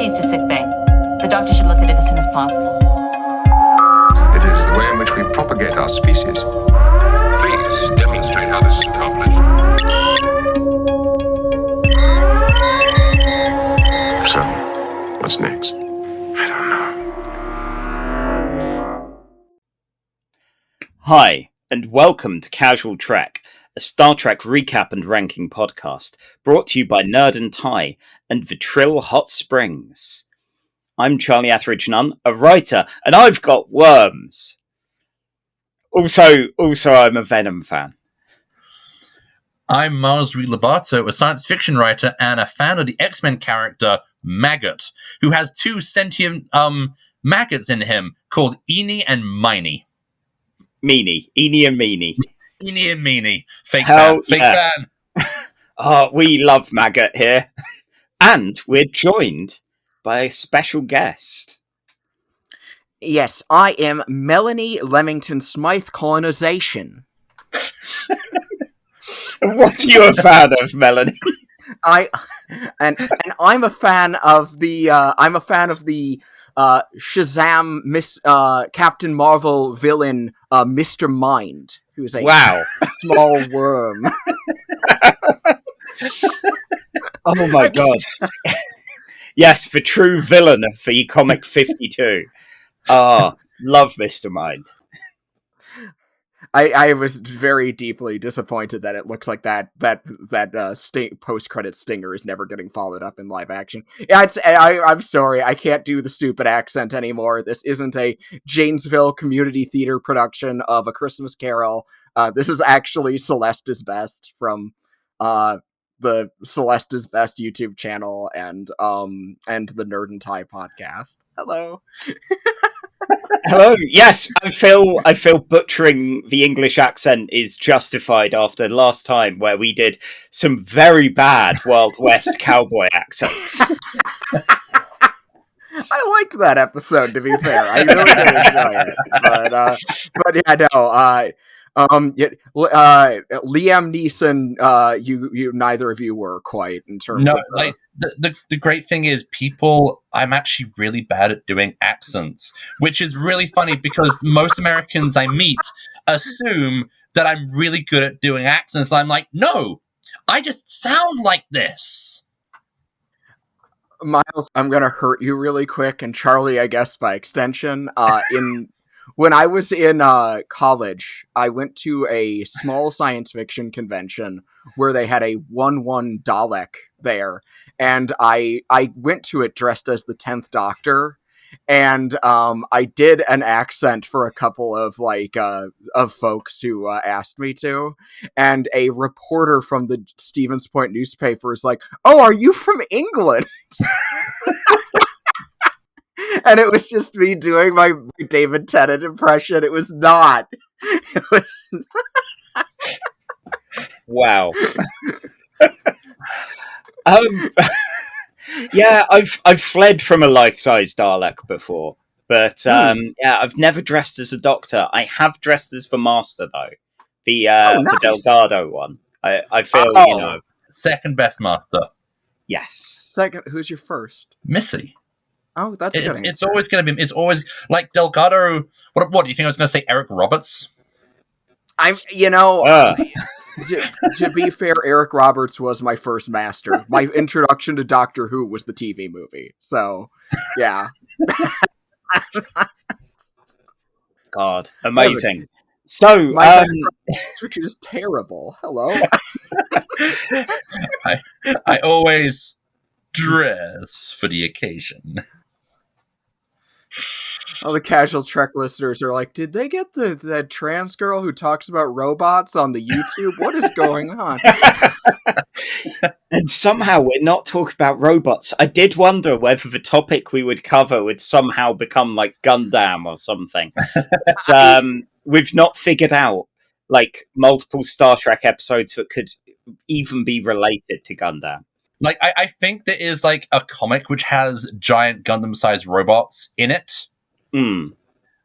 Proceeds to sickbay. The doctor should look at it as soon as possible. It is the way in which we propagate our species. Please demonstrate how this is accomplished. So, what's next? I don't know. Hi, and welcome to Casual Trek, a Star Trek recap and ranking podcast brought to you by Nerd and Ty and the Trill Hot Springs. I'm Charlie Etheridge Nunn, a writer, and I've got worms. Also, I'm a Venom fan. I'm Mars Reed Lovato, a science fiction writer and a fan of the X-Men character Maggot, who has two sentient maggots in him called Eenie and Miney. Eenie and Meanie. Eenie and Meanie. Fake fan. We love Maggot here. And we're joined by a special guest. Yes, I am Melanie Leamington Smythe Colonization. What are you a fan of, Melanie? I'm a fan of the Shazam Captain Marvel villain Mr. Mind, who's a small worm. Oh my god. Yes, the true villain of the Comic 52. Love Mr. Mind. I was very deeply disappointed that it looks like that post-credit stinger is never getting followed up in live action. Yeah, I'm sorry, I can't do the stupid accent anymore. This isn't a Janesville Community Theater production of A Christmas Carol. This is actually Celeste is Best from the Celeste is Best YouTube channel and the Nerd and Tie podcast. Hello. Hello. Yes, I feel butchering the English accent is justified after last time where we did some very bad Wild West cowboy accents. I liked that episode, to be fair. I really did enjoy it. But yeah, no. Liam Neeson, you neither of you were quite in terms of the great thing is I'm actually really bad at doing accents, which is really funny because most Americans I meet assume that I'm really good at doing accents. I'm like, no, I just sound like this. Miles, I'm gonna hurt you really quick, and Charlie, I guess by extension. When I was in college, I went to a small science fiction convention where they had a 1/1 Dalek there, and I went to it dressed as the 10th Doctor, and I did an accent for a couple of of folks who asked me to, and a reporter from the Stevens Point newspaper is like, "Oh, are you from England?" And it was just me doing my David Tennant impression. It was not. It was. Wow. Yeah, I've fled from a life-size Dalek before, but I've never dressed as a Doctor. I have dressed as the Master though, the Delgado one. I feel second best Master. Yes. Second, who's your first? Missy. Oh, that's it's always going to be. It's always like Delgado. What do you think I was going to say? Eric Roberts. To be fair, Eric Roberts was my first master. My introduction to Doctor Who was the TV movie. So, yeah. God, amazing. So, which is terrible. Hello. I always dress for the occasion. All the Casual Trek listeners are like, did they get that trans girl who talks about robots on the YouTube? What is going on? And somehow we're not talking about robots. I did wonder whether the topic we would cover would somehow become like Gundam or something. But we've not figured out like multiple Star Trek episodes that could even be related to Gundam. Like, I think there is, like, a comic which has giant Gundam-sized robots in it. Mm.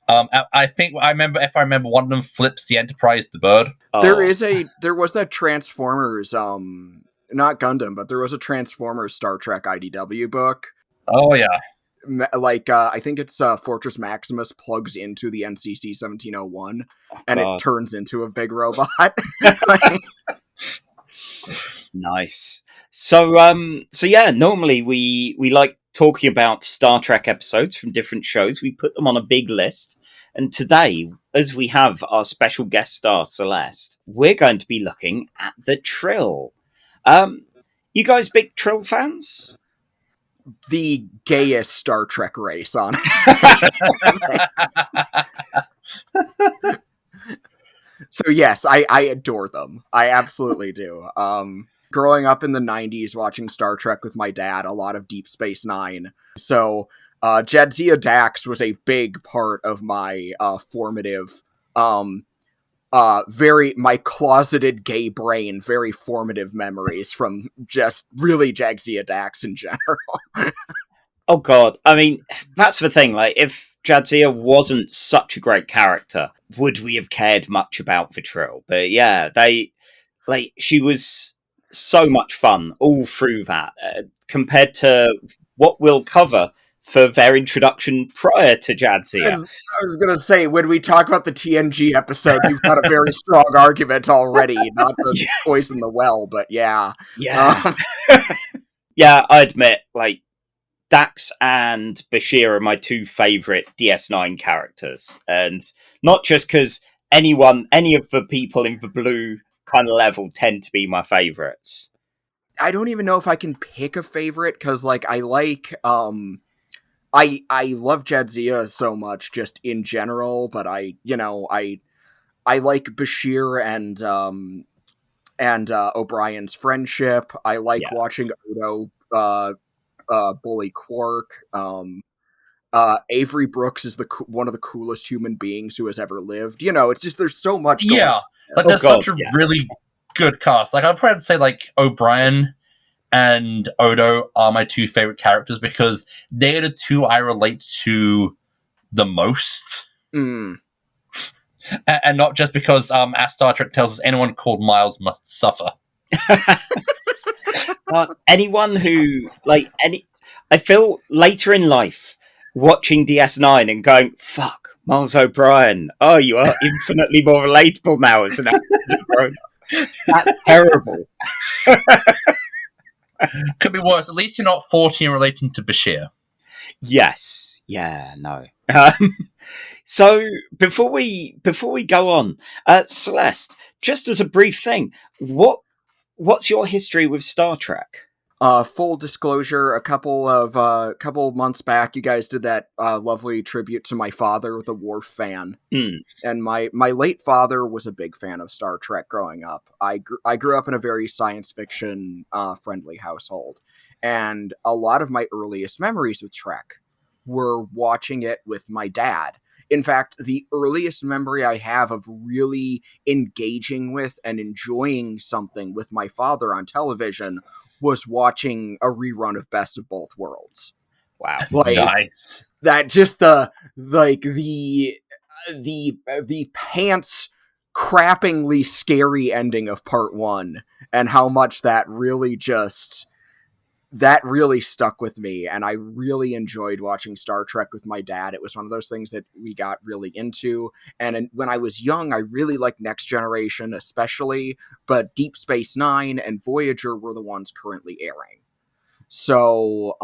I think, if I remember, one of them flips the Enterprise to bird. Oh. There was that Transformers, not Gundam, but there was a Transformers Star Trek IDW book. Oh yeah. I think it's Fortress Maximus plugs into the NCC 1701, and it God. turns into a big robot. Nice. So yeah, normally we like talking about Star Trek episodes from different shows. We put them on a big list. And today, as we have our special guest star Celeste, we're going to be looking at the Trill. You guys big Trill fans? The gayest Star Trek race, honestly. So yes, I adore them. I absolutely do. Growing up in the 90s, watching Star Trek with my dad, a lot of Deep Space Nine. So Jadzia Dax was a big part of my formative, my closeted gay brain, very formative memories from just really Jadzia Dax in general. Oh God, I mean, that's the thing. Like, if Jadzia wasn't such a great character, would we have cared much about the Trill? But yeah, she was so much fun all through that, compared to what we'll cover for their introduction prior to Jadzia. I was going to say, when we talk about the TNG episode, you've got a very strong argument already. Not the poison the well, but yeah. Yeah. Yeah, I admit, like, Dax and Bashir are my two favourite DS9 characters. And not just because any of the people in the blue kind of level tend to be my favourites. I don't even know if I can pick a favourite, because, like, I love Jadzia so much just in general, but I like Bashir and O'Brien's friendship. I like watching Odo bully Quark. Avery Brooks is one of the coolest human beings who has ever lived. It's just, there's so much going on. Like, there's such a really good cast. Like, I'd probably say, like, O'Brien and Odo are my two favorite characters because they're the two I relate to the most. And not just because as Star Trek tells us, anyone called Miles must suffer. Anyone who, I feel later in life watching DS9 and going, fuck, Miles O'Brien, oh, you are infinitely more relatable now as an actor. That's terrible. Could be worse. At least you're not 40 and relating to Bashir. Yes. Yeah, no. So before we go on, Celeste, just as a brief thing, what's your history with Star Trek? Full disclosure, a couple months back, you guys did that lovely tribute to my father, the Worf fan. And my late father was a big fan of Star Trek growing up. I grew up in a very science fiction friendly household, and a lot of my earliest memories with Trek were watching it with my dad. In fact, the earliest memory I have of really engaging with and enjoying something with my father on television was watching a rerun of Best of Both Worlds. Wow. Nice. That just the pants crappingly scary ending of part 1, and how much that really stuck with me, and I really enjoyed watching Star Trek with my dad. It was one of those things that we got really into, and when I was young, I really liked Next Generation especially, but Deep Space Nine and Voyager were the ones currently airing. So,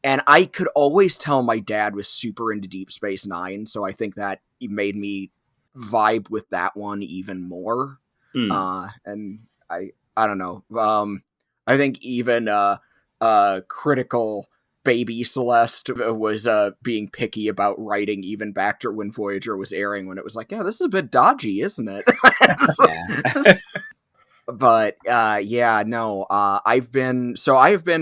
and I could always tell my dad was super into Deep Space Nine, so I think that made me vibe with that one even more. And I don't know. I think even critical baby Celeste was being picky about writing even back to when Voyager was airing, when it was like, yeah, this is a bit dodgy, isn't it? But no, I've been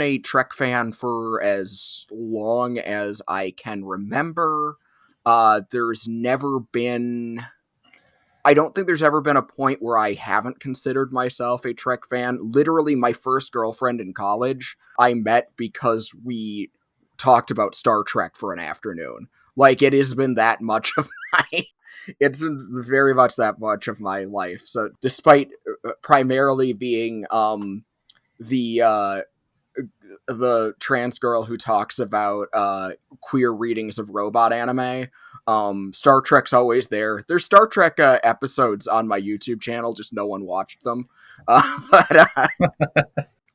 a Trek fan for as long as I can remember. There's never been... I don't think there's ever been a point where I haven't considered myself a Trek fan. Literally, my first girlfriend in college, I met because we talked about Star Trek for an afternoon. Like, it has been that much of it's been very much that much of my life. So, despite primarily being the the trans girl who talks about queer readings of robot anime. Star Trek's always there. There's Star Trek episodes on my YouTube channel, just no one watched them.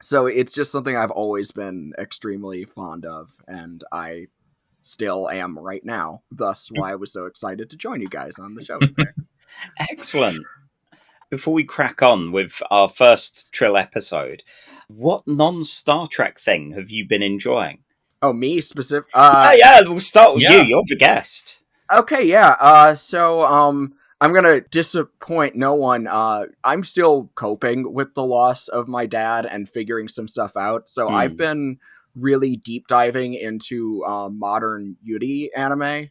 So it's just something I've always been extremely fond of, and I still am right now. Thus why I was so excited to join you guys on the show today. Excellent. Before we crack on with our first Trill episode, what non-Star Trek thing have you been enjoying? Oh, me specific? Yeah, we'll start with you. You're the guest. Okay, yeah. So I'm gonna disappoint no one. I'm still coping with the loss of my dad and figuring some stuff out. So I've been really deep diving into modern Yuri anime.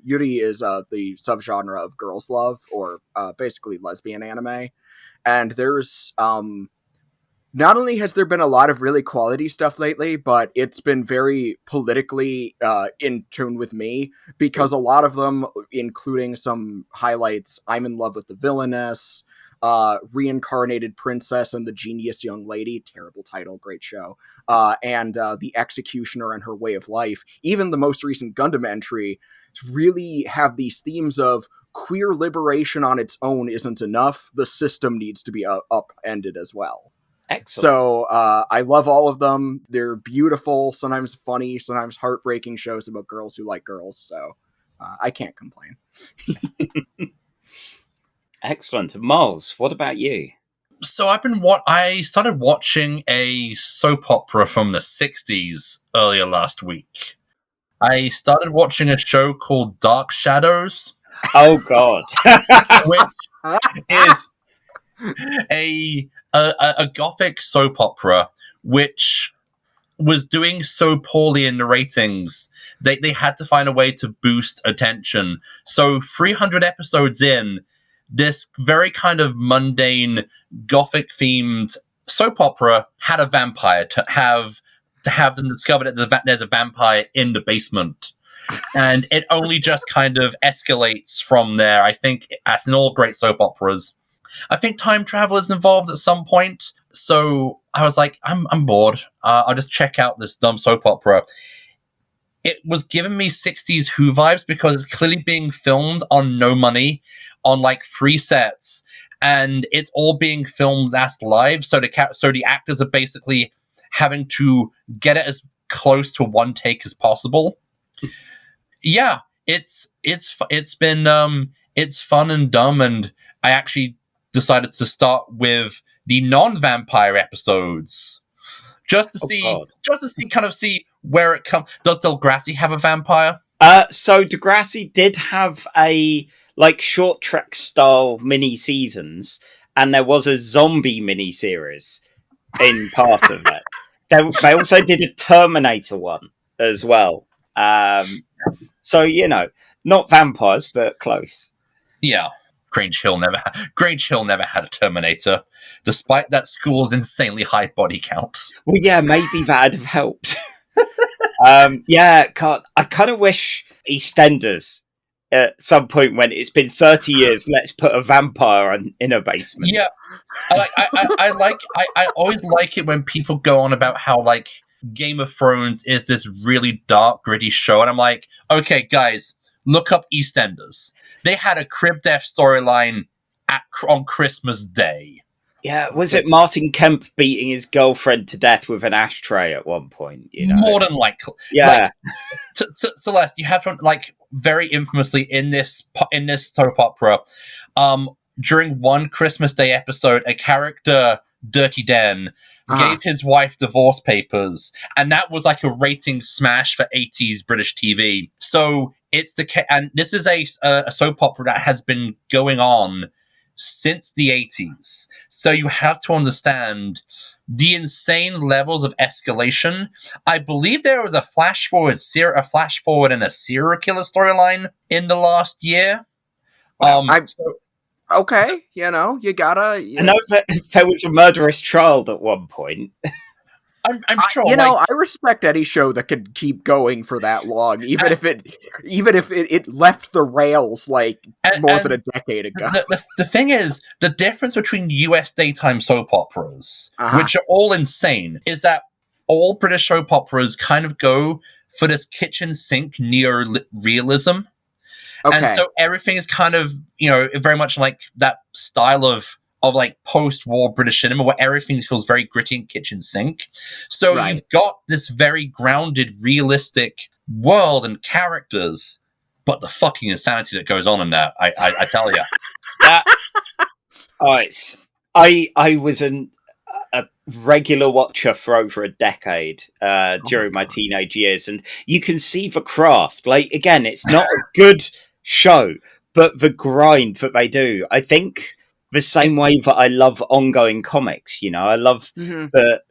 Yuri is the subgenre of girls' love, or basically lesbian anime. And there's not only has there been a lot of really quality stuff lately, but it's been very politically in tune with me, because a lot of them, including some highlights, I'm in love with the villainess, Reincarnated Princess and the Genius Young Lady, terrible title, great show, and The Executioner and Her Way of Life, even the most recent Gundam entry, really have these themes of queer liberation on its own isn't enough, the system needs to be upended as well. Excellent. So I love all of them. They're beautiful, sometimes funny, sometimes heartbreaking shows about girls who like girls, so I can't complain. Excellent. Miles, what about you? So I started watching a soap opera from the 60s earlier last week. I started watching a show called Dark Shadows. Oh, God. Which is a gothic soap opera, which was doing so poorly in the ratings, they had to find a way to boost attention. So 300 episodes in, this very kind of mundane, gothic-themed soap opera had a vampire to have them discover that there's a vampire in the basement. And it only just kind of escalates from there. I think, as in all great soap operas, I think time travel is involved at some point. So I was like, I'm bored. I'll just check out this dumb soap opera. It was giving me 60s Who vibes, because it's clearly being filmed on no money, on like 3 sets, and it's all being filmed as live. So the actors are basically having to get it as close to one take as possible. Yeah, it's fun and dumb, and I actually decided to start with the non-vampire episodes just to see where it comes. Does Degrassi have a vampire? So Degrassi did have a short Trek style mini seasons, and there was a zombie mini series in part of it. They also did a Terminator one as well. So not vampires, but close. Yeah. Grange Hill never had a Terminator, despite that school's insanely high body count. Well, yeah, maybe that'd have helped. I kind of wish EastEnders at some point went, it's been 30 years, let's put a vampire in a basement. Yeah, I always like it when people go on about how Game of Thrones is this really dark, gritty show, and I'm like, okay, guys, look up EastEnders. They had a crib death storyline on Christmas Day. Yeah, was it Martin Kemp beating his girlfriend to death with an ashtray at one point? More than likely. Yeah. Celeste, you have to, very infamously in this soap opera, during one Christmas Day episode, a character, Dirty Den, gave his wife divorce papers, and that was a rating smash for 80s British TV. So and this is a soap opera that has been going on since the 80s. So you have to understand the insane levels of escalation. I believe there was a flash forward and a serial killer storyline in the last year. Okay, you gotta. I know that there was a murderous child at one point. I'm sure. I respect any show that could keep going for that long, even if it left the rails more than a decade ago. The thing is, the difference between US daytime soap operas, which are all insane, is that all British soap operas kind of go for this kitchen sink neo-realism. Okay. And so everything is kind of, very much like that style of like post-war British cinema where everything feels very gritty and kitchen sink. So you've got this very grounded, realistic world and characters, but the fucking insanity that goes on in that, I tell you. I was a regular watcher for over a decade during my teenage years, and you can see the craft. Like, again, it's not a good show, but the grind that they do, I think the same way that I love ongoing comics, I love that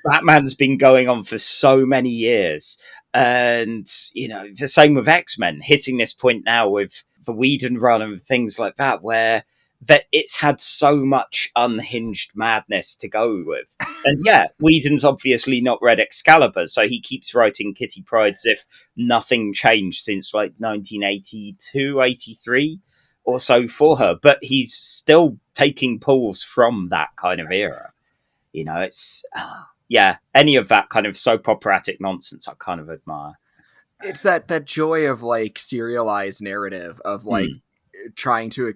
Batman's been going on for so many years, and the same with X-Men hitting this point now with the Whedon run and things like that, where that it's had so much unhinged madness to go with. And yeah, Whedon's obviously not read Excalibur, so he keeps writing Kitty Pryde as if nothing changed since like 1982, 83 or so for her. But he's still taking pulls from that kind of era. It's, any of that kind of soap operatic nonsense I kind of admire. It's that joy of like serialized narrative of like, trying to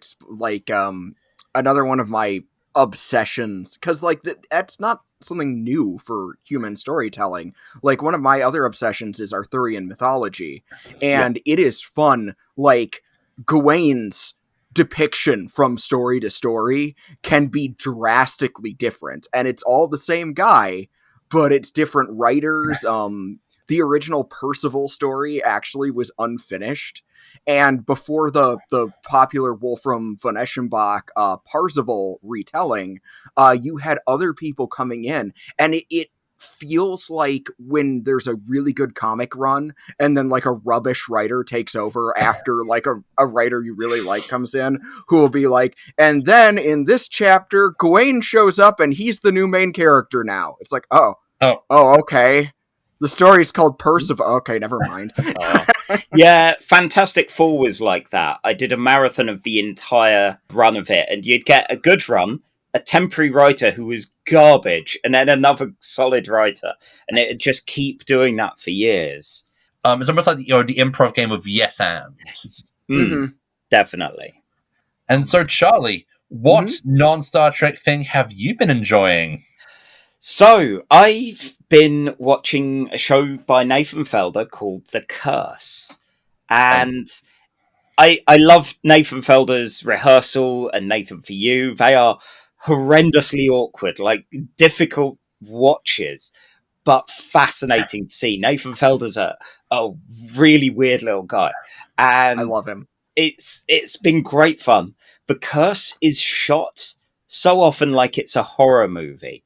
another one of my obsessions, because like that's not something new for human storytelling. Like, one of my other obsessions is Arthurian mythology, and it is fun. Like, Gawain's depiction from story to story can be drastically different, and it's all the same guy, but it's different writers. The original Percival story actually was unfinished. And before the popular Wolfram von Eschenbach Parzival retelling, you had other people coming in, and it feels like when there's a really good comic run, and then like a rubbish writer takes over after like a writer you really like comes in, who will be like, and then in this chapter, Gawain shows up, and he's the new main character now. It's like, oh, okay. The story's called Percival. Okay, never mind. Yeah, Fantastic Four was like that. I did a marathon of the entire run of it, and you'd get a good run, a temporary writer who was garbage, and then another solid writer, and it'd just keep doing that for years. It's almost like the improv game of yes and. Definitely. And so, Charlie, what non-Star Trek thing have you been enjoying? So, I've been watching a show by Nathan Felder called The Curse. And I love Nathan Felder's Rehearsal and Nathan For You. They are horrendously awkward, like difficult watches, but fascinating to see. Nathan Felder's a really weird little guy. And I love him. It's been great fun. The Curse is shot so often like it's a horror movie.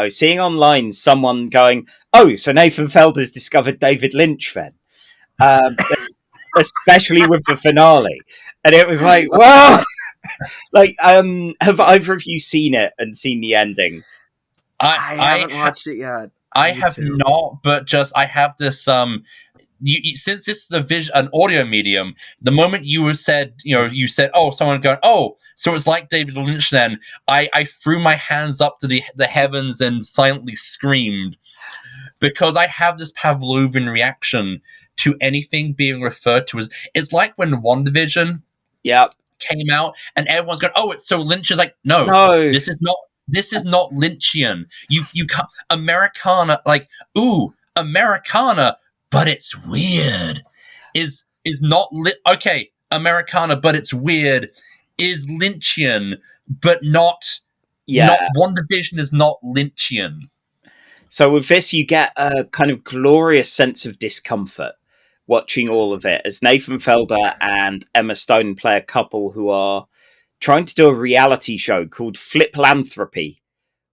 Seeing online someone going, oh, so Nathan Felder's discovered David Lynch then. Especially with the finale. And it was like, well, like, have either of you seen it and seen the ending? I haven't watched it yet. I have not, but just I have this since this is an audio medium, the moment you said, oh, someone going, oh, so it's like David Lynch then, I threw my hands up to the heavens and silently screamed, because I have this Pavlovian reaction to anything being referred to as, it's like when WandaVision came out and everyone's going, oh, it's so Lynch. Is like, no, this is not Lynchian. You can't, Americana, like, ooh, Americana, but it's weird, is not okay, Americana, but it's weird, is Lynchian, but not WandaVision is not Lynchian. So with this, you get a kind of glorious sense of discomfort watching all of it, as Nathan Felder and Emma Stone play a couple who are trying to do a reality show called Fliplanthropy,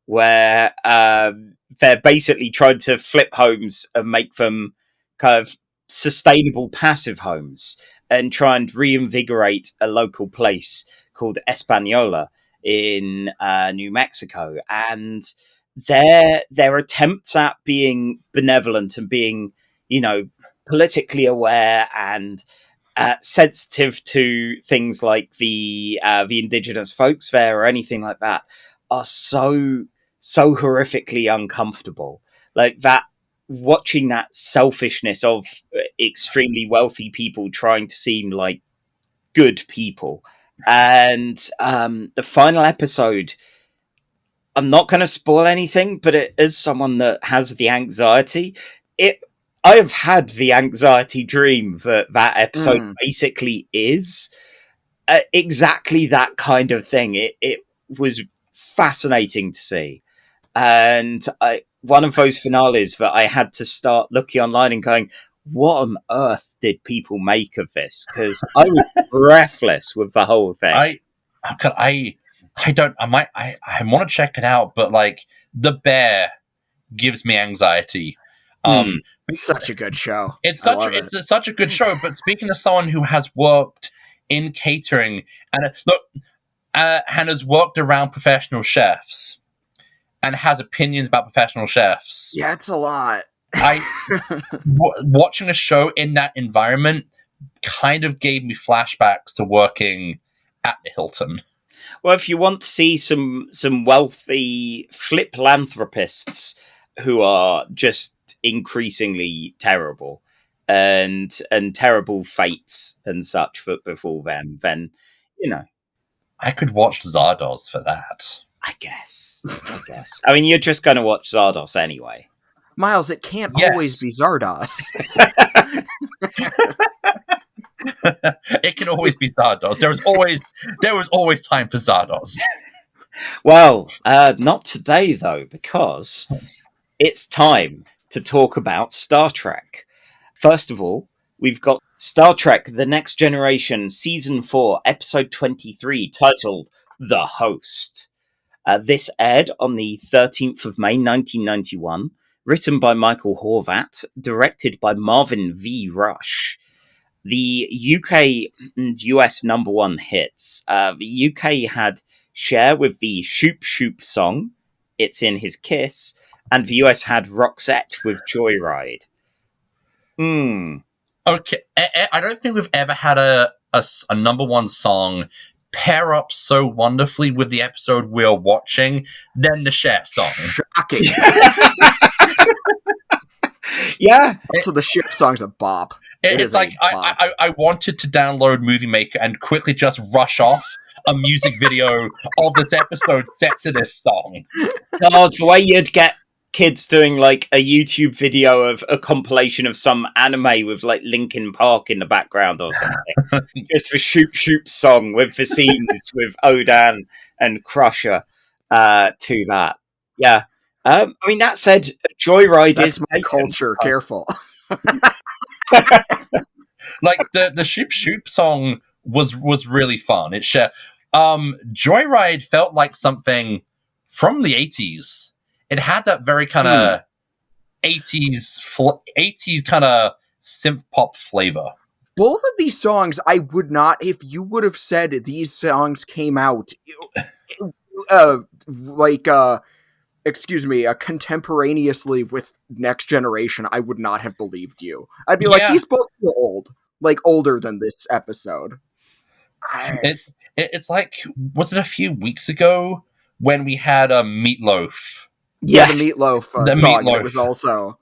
where they're basically trying to flip homes and make them kind of sustainable passive homes, and try and reinvigorate a local place called Española in New Mexico. And their attempts at being benevolent and being, politically aware and sensitive to things like the indigenous folks there or anything like that are so horrifically uncomfortable. Like that watching that selfishness of extremely wealthy people trying to seem like good people. And the final episode, I'm not going to spoil anything, but it is someone that has the anxiety. I have had the anxiety dream that episode basically is exactly that kind of thing. It was fascinating to see. And one of those finales that I had to start looking online and going, what on earth did people make of this? Because I was breathless with the whole thing. I want to check it out, but like the bear gives me anxiety. It's such a good show. It's such a good show. But speaking of someone who has worked in catering and has worked around professional chefs and has opinions about professional chefs. Yeah, it's a lot. Watching a show in that environment kind of gave me flashbacks to working at the Hilton. Well, if you want to see some wealthy philanthropists who are just increasingly terrible and terrible fates and such before them, then I could watch Zardoz for that. I guess. I mean, you're just going to watch Zardoz anyway. Miles, it can't always be Zardoz. It can always be Zardoz. There was always time for Zardoz. Well, not today though, because it's time to talk about Star Trek. First of all, we've got Star Trek: The Next Generation, Season 4, Episode 23, titled "The Host." This aired on the 13th of May, 1991. Written by Michael Horvat, directed by Marvin V. Rush. The UK and US number one hits. The UK had Cher with the Shoop Shoop song, It's in His Kiss, and the US had Roxette with Joyride. Okay, I don't think we've ever had a number one song pair up so wonderfully with the episode we're watching than the Cher song. Shocking. Yeah. Also, the ship song's a bop. It's like I wanted to download Movie Maker and quickly just rush off a music video of this episode set to this song. God, the way you'd get kids doing like a YouTube video of a compilation of some anime with like Linkin Park in the background or something. Just the Shoop Shoop song with the scenes with Odan and Crusher to that. Yeah. I mean, that said, Joyride That's is my culture. Careful. Like the Shoop Shoop song was really fun. It Joyride felt like something from the 80s. It had that very kind of 80s kind of synth pop flavor. Both of these songs, I would not, if you would have said these songs came out, contemporaneously with Next Generation, I would not have believed you. I'd be like, these both feel old, like older than this episode. It's like, was it a few weeks ago when we had a Meatloaf? Yeah, the Meatloaf song. Meatloaf. It was also.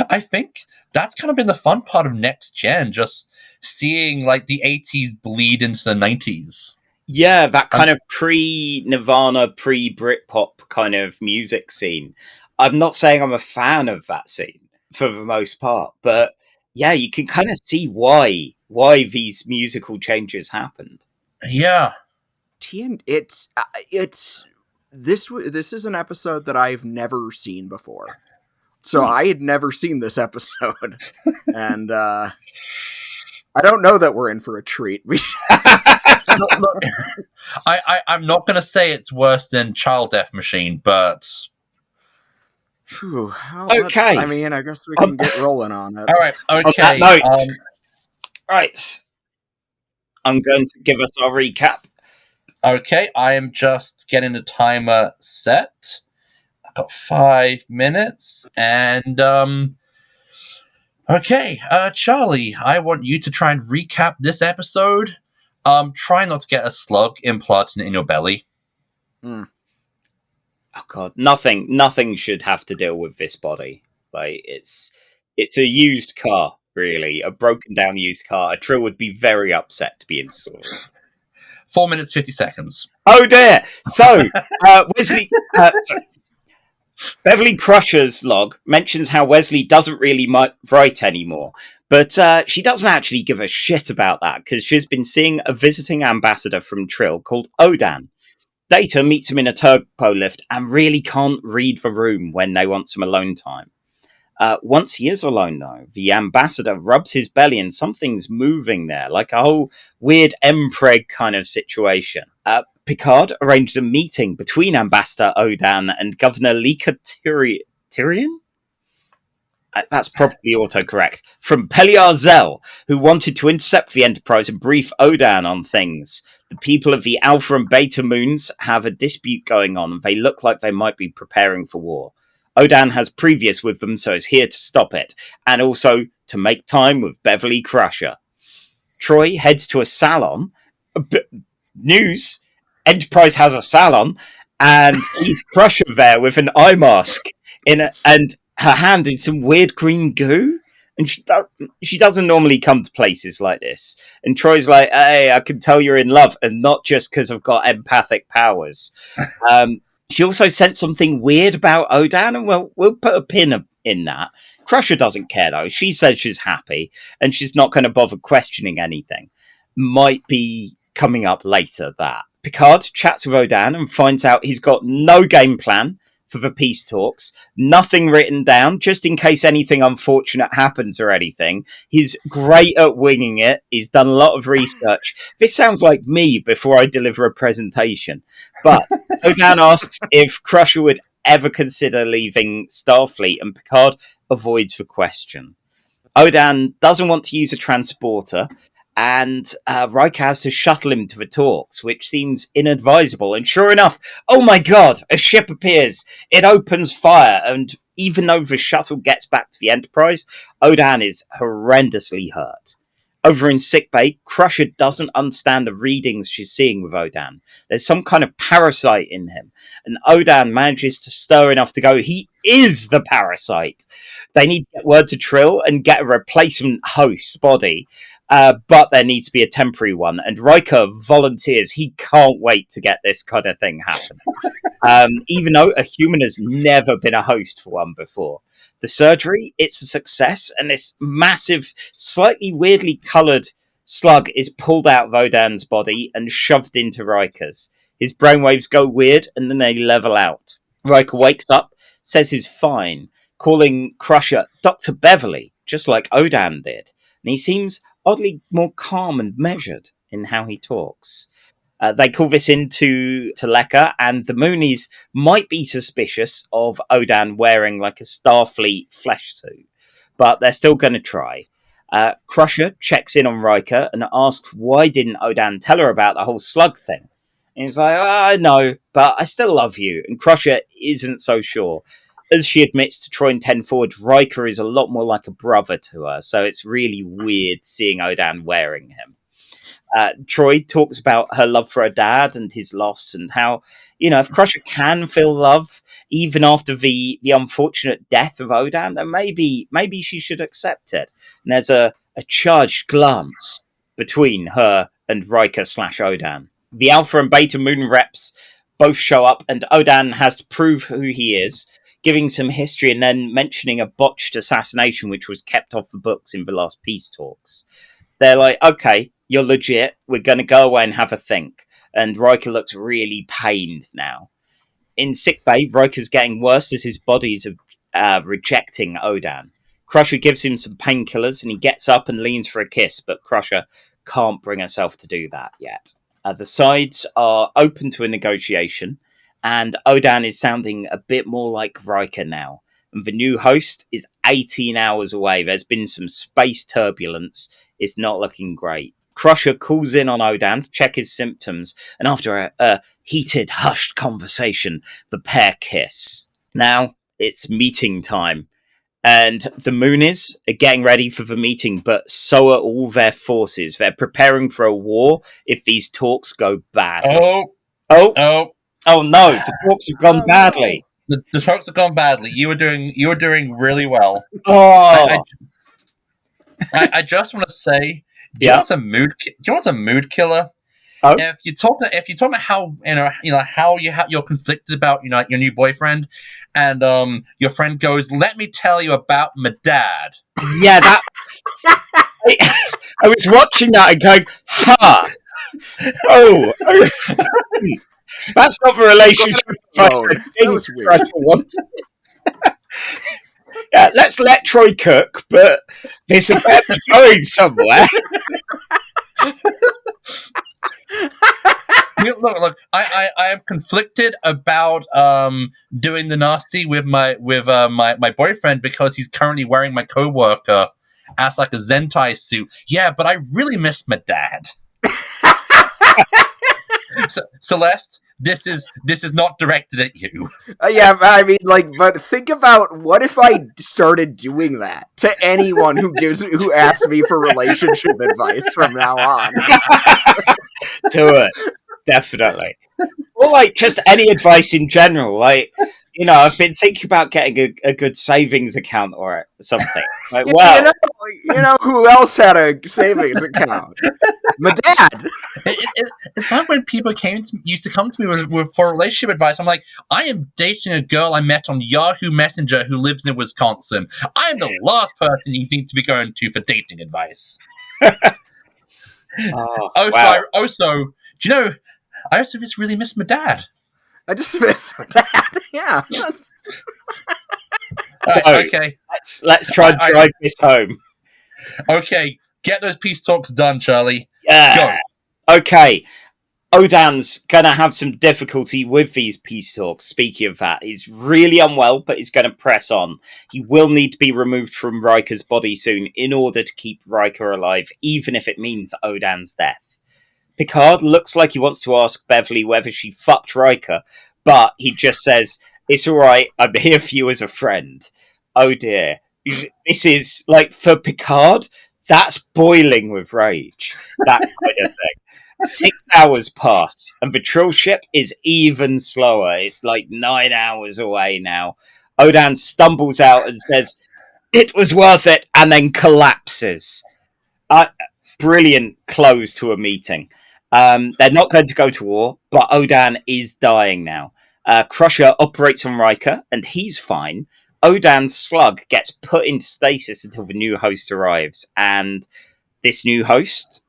I think that's kind of been the fun part of Next Gen, just seeing like the 80s bleed into the 90s. Yeah, that kind of pre-Nirvana, pre-Britpop kind of music scene. I'm not saying I'm a fan of that scene for the most part, but yeah, you can kind of see why these musical changes happened. Yeah, this is an episode that I've never seen before, so I had never seen this episode, and I don't know that we're in for a treat. Look, I'm not going to say it's worse than Child Death Machine, but okay. I mean, I guess we can get rolling on it. All right. Okay. On that note, right. I'm going to give us our recap. Okay, I am just getting the timer set. I've got 5 minutes, and okay, Charlie, I want you to try and recap this episode. Try not to get a slug implanted in your belly. Okay, God, nothing should have to deal with this body. Like it's a used car, really, a broken down used car. A Trill would be very upset to be installed. 4 minutes 50 seconds. Oh dear. So Wesley. Beverly Crusher's log mentions how Wesley doesn't really write anymore, but she doesn't actually give a shit about that because she's been seeing a visiting ambassador from Trill called Odan. Data meets him in a turbo lift and really can't read the room when they want some alone time. Once he is alone, though, the ambassador rubs his belly and something's moving there, like a whole weird Mpreg kind of situation. Picard arranges a meeting between Ambassador Odan and Governor Lika Tyrion? That's probably autocorrect. From Peliar Zell, who wanted to intercept the Enterprise and brief Odan on things. The people of the Alpha and Beta moons have a dispute going on. They look like they might be preparing for war. Odan has previous with them, so is here to stop it, and also to make time with Beverly Crusher. Troy heads to a salon. News! Enterprise has a salon, and sees Crusher there with an eye mask and her hand in some weird green goo. And she doesn't normally come to places like this. And Troy's like, hey, I can tell you're in love, and not just because I've got empathic powers. She also sent something weird about Odan, and we'll put a pin in that. Crusher doesn't care, though. She says she's happy, and she's not going to bother questioning anything. Might be coming up later, that. Picard chats with Odan and finds out he's got no game plan for the peace talks, nothing written down, just in case anything unfortunate happens or anything. He's great at winging it. He's done a lot of research. This sounds like me before I deliver a presentation. But Odan asks if Crusher would ever consider leaving Starfleet, and Picard avoids the question. Odan doesn't want to use a transporter, and Riker has to shuttle him to the talks, which seems inadvisable. And sure enough, oh my god, a ship appears. It opens fire, and even though the shuttle gets back to the Enterprise, Odan is horrendously hurt. Over in sickbay, Crusher doesn't understand the readings she's seeing with Odan. There's some kind of parasite in him, and Odan manages to stir enough to go, he is the parasite. They need to get word to Trill and get a replacement host's body. But there needs to be a temporary one, and Riker volunteers. He can't wait to get this kind of thing happen. Even though a human has never been a host for one before. The surgery, it's a success, and this massive, slightly weirdly coloured slug is pulled out of Odan's body and shoved into Riker's. His brainwaves go weird, and then they level out. Riker wakes up, says he's fine, calling Crusher Dr. Beverly, just like Odan did. And he seems oddly more calm and measured in how he talks. They call this into Teleka, and the Moonies might be suspicious of Odan wearing like a Starfleet flesh suit, but they're still going to try. Crusher checks in on Riker and asks why didn't Odan tell her about the whole slug thing. And he's like, I know, but I still love you. And Crusher isn't so sure. As she admits to Troy and 10 Forward, Riker is a lot more like a brother to her, so it's really weird seeing Odan wearing him. Troy talks about her love for her dad and his loss, and how, if Crusher can feel love, even after the unfortunate death of Odan, then maybe she should accept it. And there's a charged glance between her and Riker/Odan. The Alpha and Beta Moon reps both show up, and Odan has to prove who he is, giving some history and then mentioning a botched assassination which was kept off the books in the last peace talks. They're like, okay, you're legit, we're going to go away and have a think. And Riker looks really pained now. In sickbay, Riker's getting worse as his body's rejecting Odan. Crusher gives him some painkillers and he gets up and leans for a kiss, but Crusher can't bring herself to do that yet. The sides are open to a negotiation, and Odan is sounding a bit more like Riker now. And the new host is 18 hours away. There's been some space turbulence. It's not looking great. Crusher calls in on Odan to check his symptoms, and after a heated, hushed conversation, the pair kiss. Now, it's meeting time. And the Moonies are getting ready for the meeting, but so are all their forces. They're preparing for a war if these talks go bad. Oh. Oh no, the talks have gone badly. The talks have gone badly. You were doing really well. Oh, I just want to say, do you yeah. want a mood killer? Oh. If you talk about how how you're conflicted about your new boyfriend, and your friend goes, "Let me tell you about my dad." Yeah, that. I was watching that and going, "Ha! Oh, that's not the relationship I That was weird. Yeah, let's let Troy cook, but there's a better going somewhere." Look, I am conflicted about doing the nasty with my boyfriend because he's currently wearing my coworker as like a Zentai suit. Yeah, but I really miss my dad. Celeste, this is not directed at you. Yeah, I mean, but think about what if I started doing that to anyone who asks me for relationship advice from now on. Do it, definitely. Or like just any advice in general. Like, I've been thinking about getting a good savings account or something. Like, well, you know who else had a savings account? My dad. It's like when people used to come to me for relationship advice. I'm like, I am dating a girl I met on Yahoo Messenger who lives in Wisconsin. I am the last person you need to be going to for dating advice. Wow. Do you know? I also just really miss my dad. I just miss my dad. Yeah. Okay. Let's try and drive this home. Okay, get those peace talks done, Charlie. Yeah. Go. Okay. Odan's gonna have some difficulty with these peace talks. Speaking of that, he's really unwell, but he's gonna press on. He will need to be removed from Riker's body soon in order to keep Riker alive, even if it means Odan's death. Picard looks like he wants to ask Beverly whether she fucked Riker, but he just says, "It's alright, I'm here for you as a friend." Oh dear. This is, like, for Picard, that's boiling with rage. That kind of thing. 6 hours pass, and the Trill ship is even slower. It's like 9 hours away now. Odan stumbles out and says, "It was worth it," and then collapses. Brilliant close to a meeting. They're not going to go to war, but Odan is dying now. Crusher operates on Riker, and he's fine. Odan's slug gets put into stasis until the new host arrives, and this new host,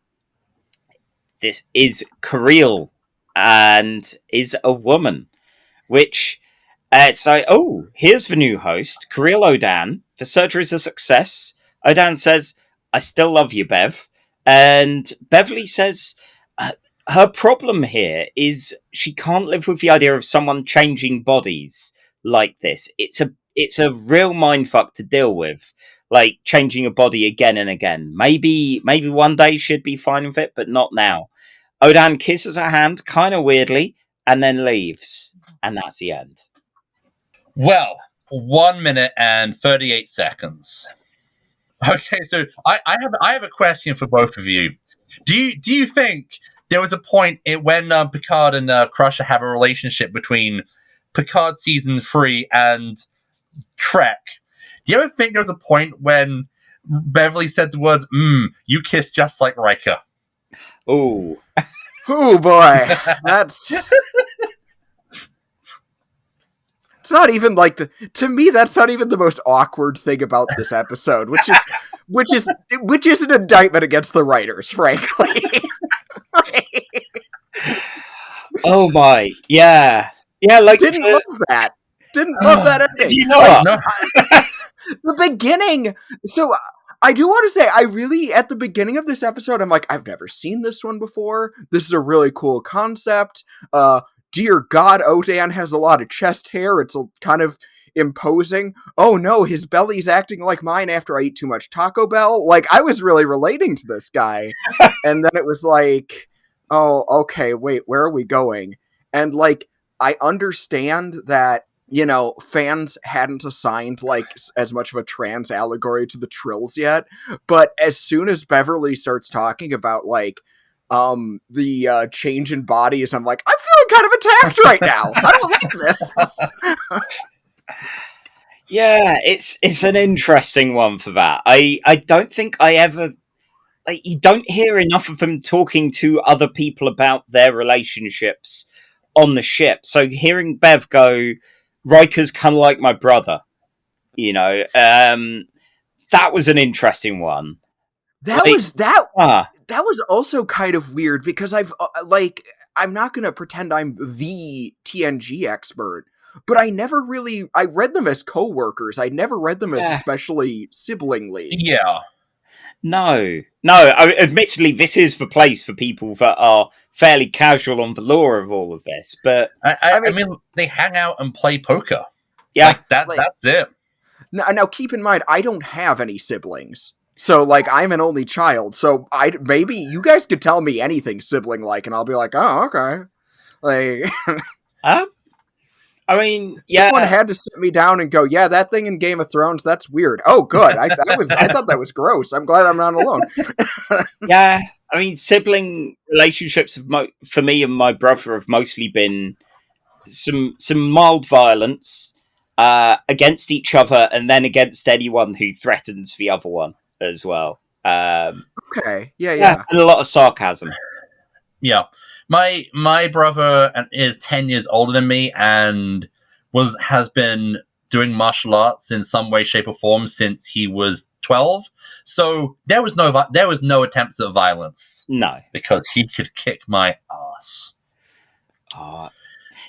this is Kirill, and is a woman, which, here's the new host, Kirill Odan. The surgery is a success. Odan says, "I still love you, Bev," and Beverly says, her problem here is she can't live with the idea of someone changing bodies like this. It's a real mindfuck to deal with, like changing a body again and again. Maybe one day she'd be fine with it, but not now. Odan kisses her hand kind of weirdly and then leaves, and that's the end. Well, 1 minute and 38 seconds. Okay, so I have a question for both of you. Do you think there was a point when Picard and Crusher have a relationship between Picard season 3 and Trek? Do you ever think there was a point when Beverly said the words, "You kiss just like Riker"? Oh. Oh boy. That's... It's not even like to me, that's not even the most awkward thing about this episode, which is an indictment against the writers, frankly. Oh my, yeah, like Didn't love that ending. Did you know what? The beginning. So I do want to say, I really, at the beginning of this episode, I'm like, I've never seen this one before. This is a really cool concept. Dear God, Odan has a lot of chest hair. It's kind of imposing. Oh no, his belly's acting like mine after I eat too much Taco Bell. Like, I was really relating to this guy. And then it was like, oh, okay, wait, where are we going? And like, I understand that, fans hadn't assigned like as much of a trans allegory to the Trills yet, but as soon as Beverly starts talking about like, the change in bodies, I'm like, I'm feeling kind of attacked right now. I don't like this. Yeah, it's an interesting one for that. I don't think I ever. Like, you don't hear enough of them talking to other people about their relationships on the ship. So hearing Bev go, Riker's kind of like my brother, that was an interesting one. That Like, was also kind of weird because I'm not gonna pretend I'm the TNG expert, but I read them as co-workers. I never read them as especially siblingly. Yeah. No. Admittedly, this is the place for people that are fairly casual on the lore of all of this. But I mean, they hang out and play poker. Yeah, that's it. Now, keep in mind, I don't have any siblings. So, like, I'm an only child, so maybe you guys could tell me anything sibling-like, and I'll be like, oh, okay. Like, I mean, someone had to sit me down and go, yeah, that thing in Game of Thrones, that's weird. Oh, good. I thought that was gross. I'm glad I'm not alone. Yeah, I mean, sibling relationships for me and my brother have mostly been some mild violence against each other, and then against anyone who threatens the other one as well. Okay, yeah, and a lot of sarcasm. Yeah, my brother is 10 years older than me and has been doing martial arts in some way, shape, or form since he was 12. So there was no attempts at violence. No, because he could kick my ass.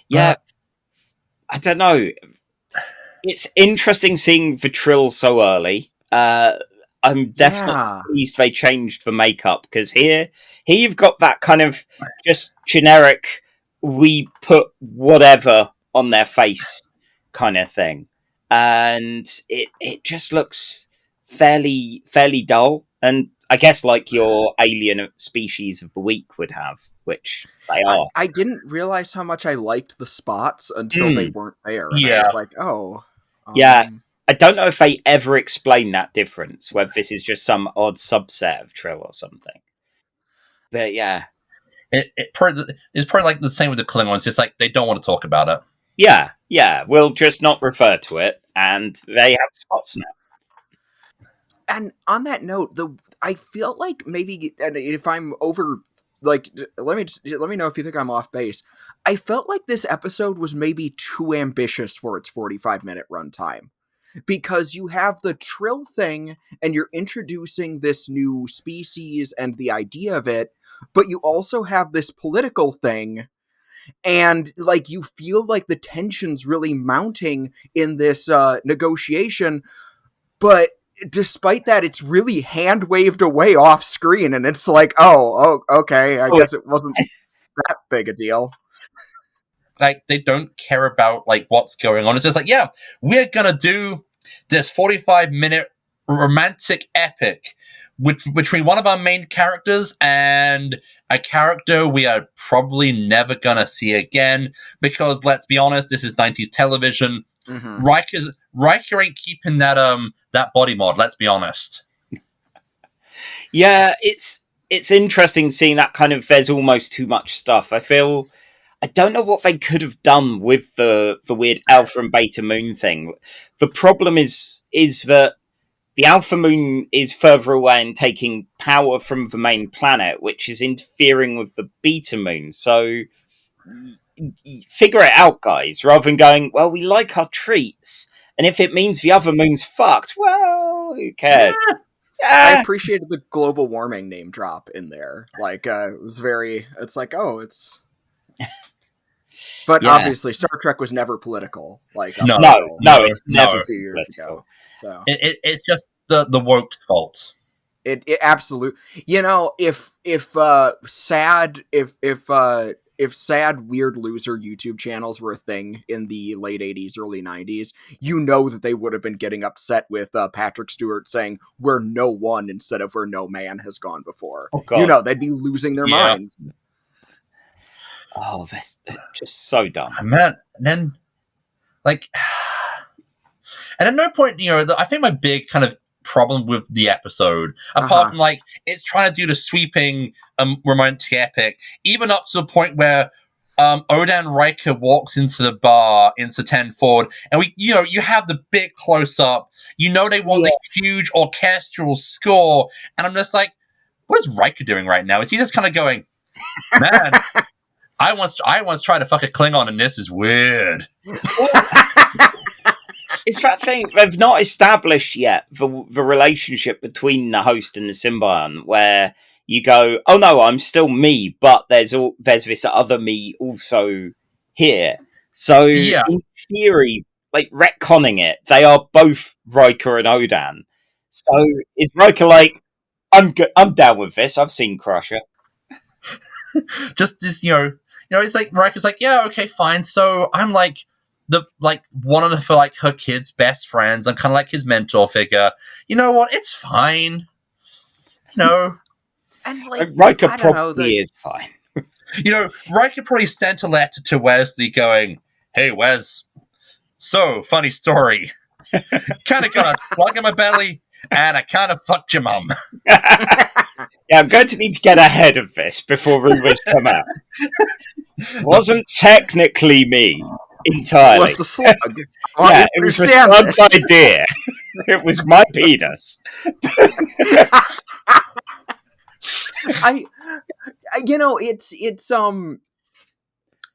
Yeah, I don't know. It's interesting seeing the Trill so early. I'm definitely pleased they changed the makeup, because here you've got that kind of just generic, we put whatever on their face kind of thing, and it just looks fairly dull, and I guess like your alien species of the week would have, which they are. I didn't realize how much I liked the spots until they weren't there. And Yeah. I was like, oh. Yeah. I don't know if they ever explain that difference, whether this is just some odd subset of Trill or something. But yeah. It's probably like the same with the Klingons. It's like they don't want to talk about it. Yeah. We'll just not refer to it, and they have spots now. And on that note, I feel like maybe, and if I'm over, like, let me know if you think I'm off base. I felt like this episode was maybe too ambitious for its 45-minute runtime, because you have the Trill thing, and you're introducing this new species and the idea of it, but you also have this political thing, and like you feel like the tension's really mounting in this negotiation, but despite that, it's really hand-waved away off screen, and it's like, oh okay, I guess it wasn't that big a deal. Like, they don't care about, like, what's going on. It's just like, yeah, we're gonna do this 45-minute romantic epic between one of our main characters and a character we are probably never gonna see again, because, let's be honest, this is 90s television. Mm-hmm. Riker ain't keeping that body mod, let's be honest. Yeah, it's interesting seeing that kind of, there's almost too much stuff. I don't know what they could have done with the weird Alpha and Beta Moon thing. The problem is that the Alpha Moon is further away and taking power from the main planet, which is interfering with the Beta Moon. So figure it out, guys, rather than going, well, we like our treats, and if it means the other moon's fucked, well, who cares? I appreciated the global warming name drop in there. Like, it was it's like, oh, it's... But obviously, Star Trek was never political. Like, no, it's never a few years political. ago. So It's just the woke's fault. It absolutely. You know, if sad weird loser YouTube channels were a thing in the late 80s, early 90s, you know that they would have been getting upset with Patrick Stewart saying "we're no one" instead of "where no man has gone before." Oh, God. You know, they'd be losing their minds. Oh, that's just so dumb. Man, and then, like, and at no point, I think my big kind of problem with the episode. Apart from, like, it's trying to do the sweeping romantic epic, even up to the point where Odan Riker walks into the bar, into 10 forward, and you have the big close-up. You know they want the huge orchestral score, and I'm just like, what is Riker doing right now? Is he just kind of going, man, I once tried to fuck a Klingon, and this is weird. It's that thing, they've not established yet the relationship between the host and the symbiont, where you go, oh no, I'm still me, but there's this other me also here. So in theory, like, retconning it, they are both Riker and Odan. So is Riker like, I'm down with this, I've seen Crusher. Just this, it's like Riker's like, yeah, okay, fine. So I'm like one of her kids' best friends. I'm kind of like his mentor figure. You know what? It's fine. And like, Riker probably is fine. Riker probably sent a letter to Wesley going, hey, Wes, so, funny story. Kind of got a slug in my belly, and I kind of fucked your mum. Yeah, I'm going to need to get ahead of this before rumors come out. Wasn't technically me entirely. It was the slug. Yeah, it was the slug's idea. It was my penis.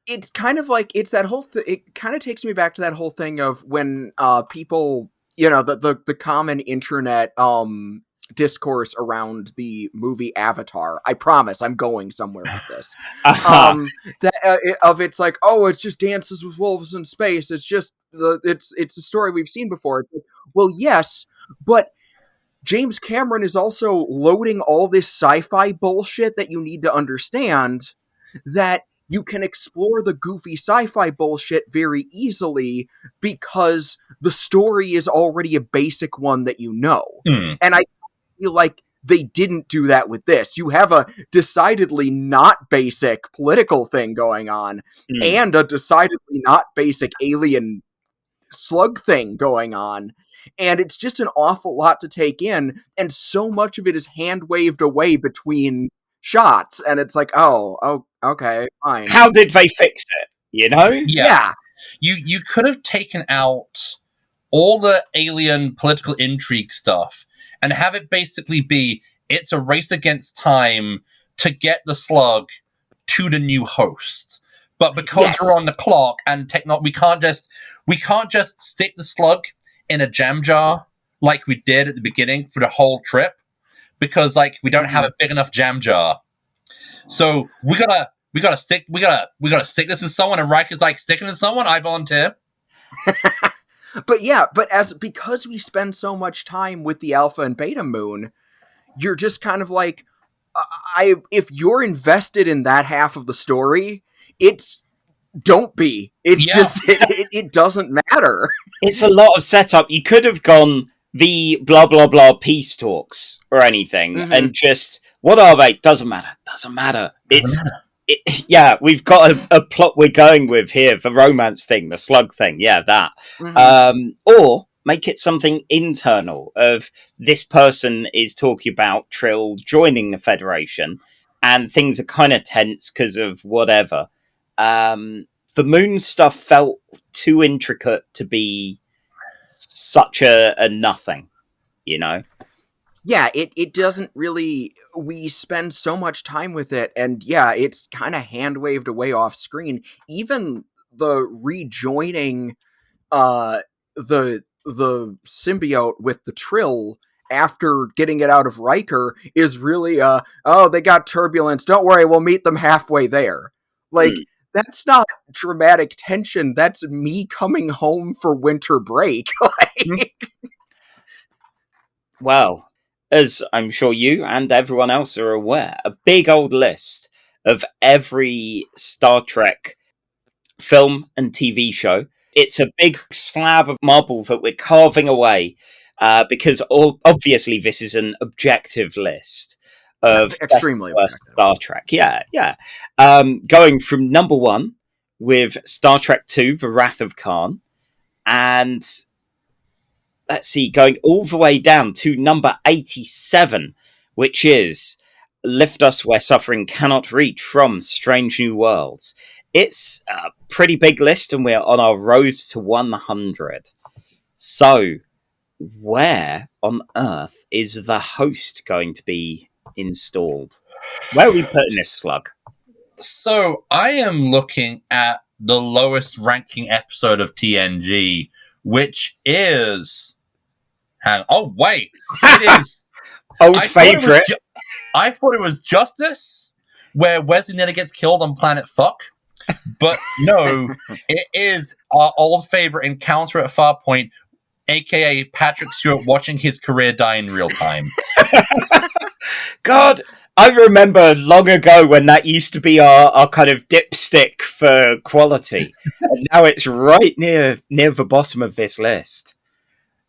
It's kind of like, it's that whole it kind of takes me back to that whole thing of when people, the common internet discourse around the movie Avatar. I promise I'm going somewhere with this. It's like, oh, it's just Dances with Wolves in space. It's just it's a story we've seen before. It's like, well, yes, but James Cameron is also loading all this sci-fi bullshit that you need to understand, that you can explore the goofy sci-fi bullshit very easily because the story is already a basic one that you know. And I feel like they didn't do that with this. You have a decidedly not basic political thing going on and a decidedly not basic alien slug thing going on. And it's just an awful lot to take in, and so much of it is hand-waved away between shots, and it's like, oh, okay, fine. How did they fix it, Yeah. You could have taken out all the alien political intrigue stuff and have it basically be, it's a race against time to get the slug to the new host. But because we're on the clock and we can't just stick the slug in a jam jar like we did at the beginning for the whole trip, because we don't have a big enough jam jar. So we gotta stick this in someone, and Riker's like, sticking to someone, I volunteer. But because we spend so much time with the Alpha and Beta Moon, you're just kind of like, if you're invested in that half of the story, don't be. It's just, it doesn't matter. It's a lot of setup. You could have gone the blah, blah, blah peace talks or anything, and just, what are they? Doesn't matter. We've got a plot we're going with here, the romance thing, the slug thing. Yeah, that. Or make it something internal of this person is talking about Trill joining the Federation, and things are kind of tense because of whatever. The moon stuff felt too intricate to be such a nothing, Yeah, it doesn't really, we spend so much time with it, and it's kind of hand-waved away off screen. Even the rejoining the symbiote with the Trill after getting it out of Riker is really, they got turbulence, don't worry, we'll meet them halfway there. That's not dramatic tension. That's me coming home for winter break. Well, as I'm sure you and everyone else are aware, a big old list of every Star Trek film and TV show. It's a big slab of marble that we're carving away because obviously this is an objective list of extremely worst Star Trek. Going from number 1 with Star Trek II, The Wrath of Khan, and let's see, going all the way down to number 87, which is Lift Us Where Suffering Cannot Reach from Strange New Worlds. It's a pretty big list, and we're on our road to 100. So, where on earth is the host going to be installed? Where are we putting this slug? So, I am looking at the lowest ranking episode of TNG, which is... Oh, wait! It is... Old favourite. I thought it was Justice, where Wesley Nitter gets killed on Planet Fuck. But no, it is our old favourite Encounter at Farpoint, aka Patrick Stewart watching his career die in real time. God, I remember long ago when that used to be our kind of dipstick for quality. And now it's right near the bottom of this list.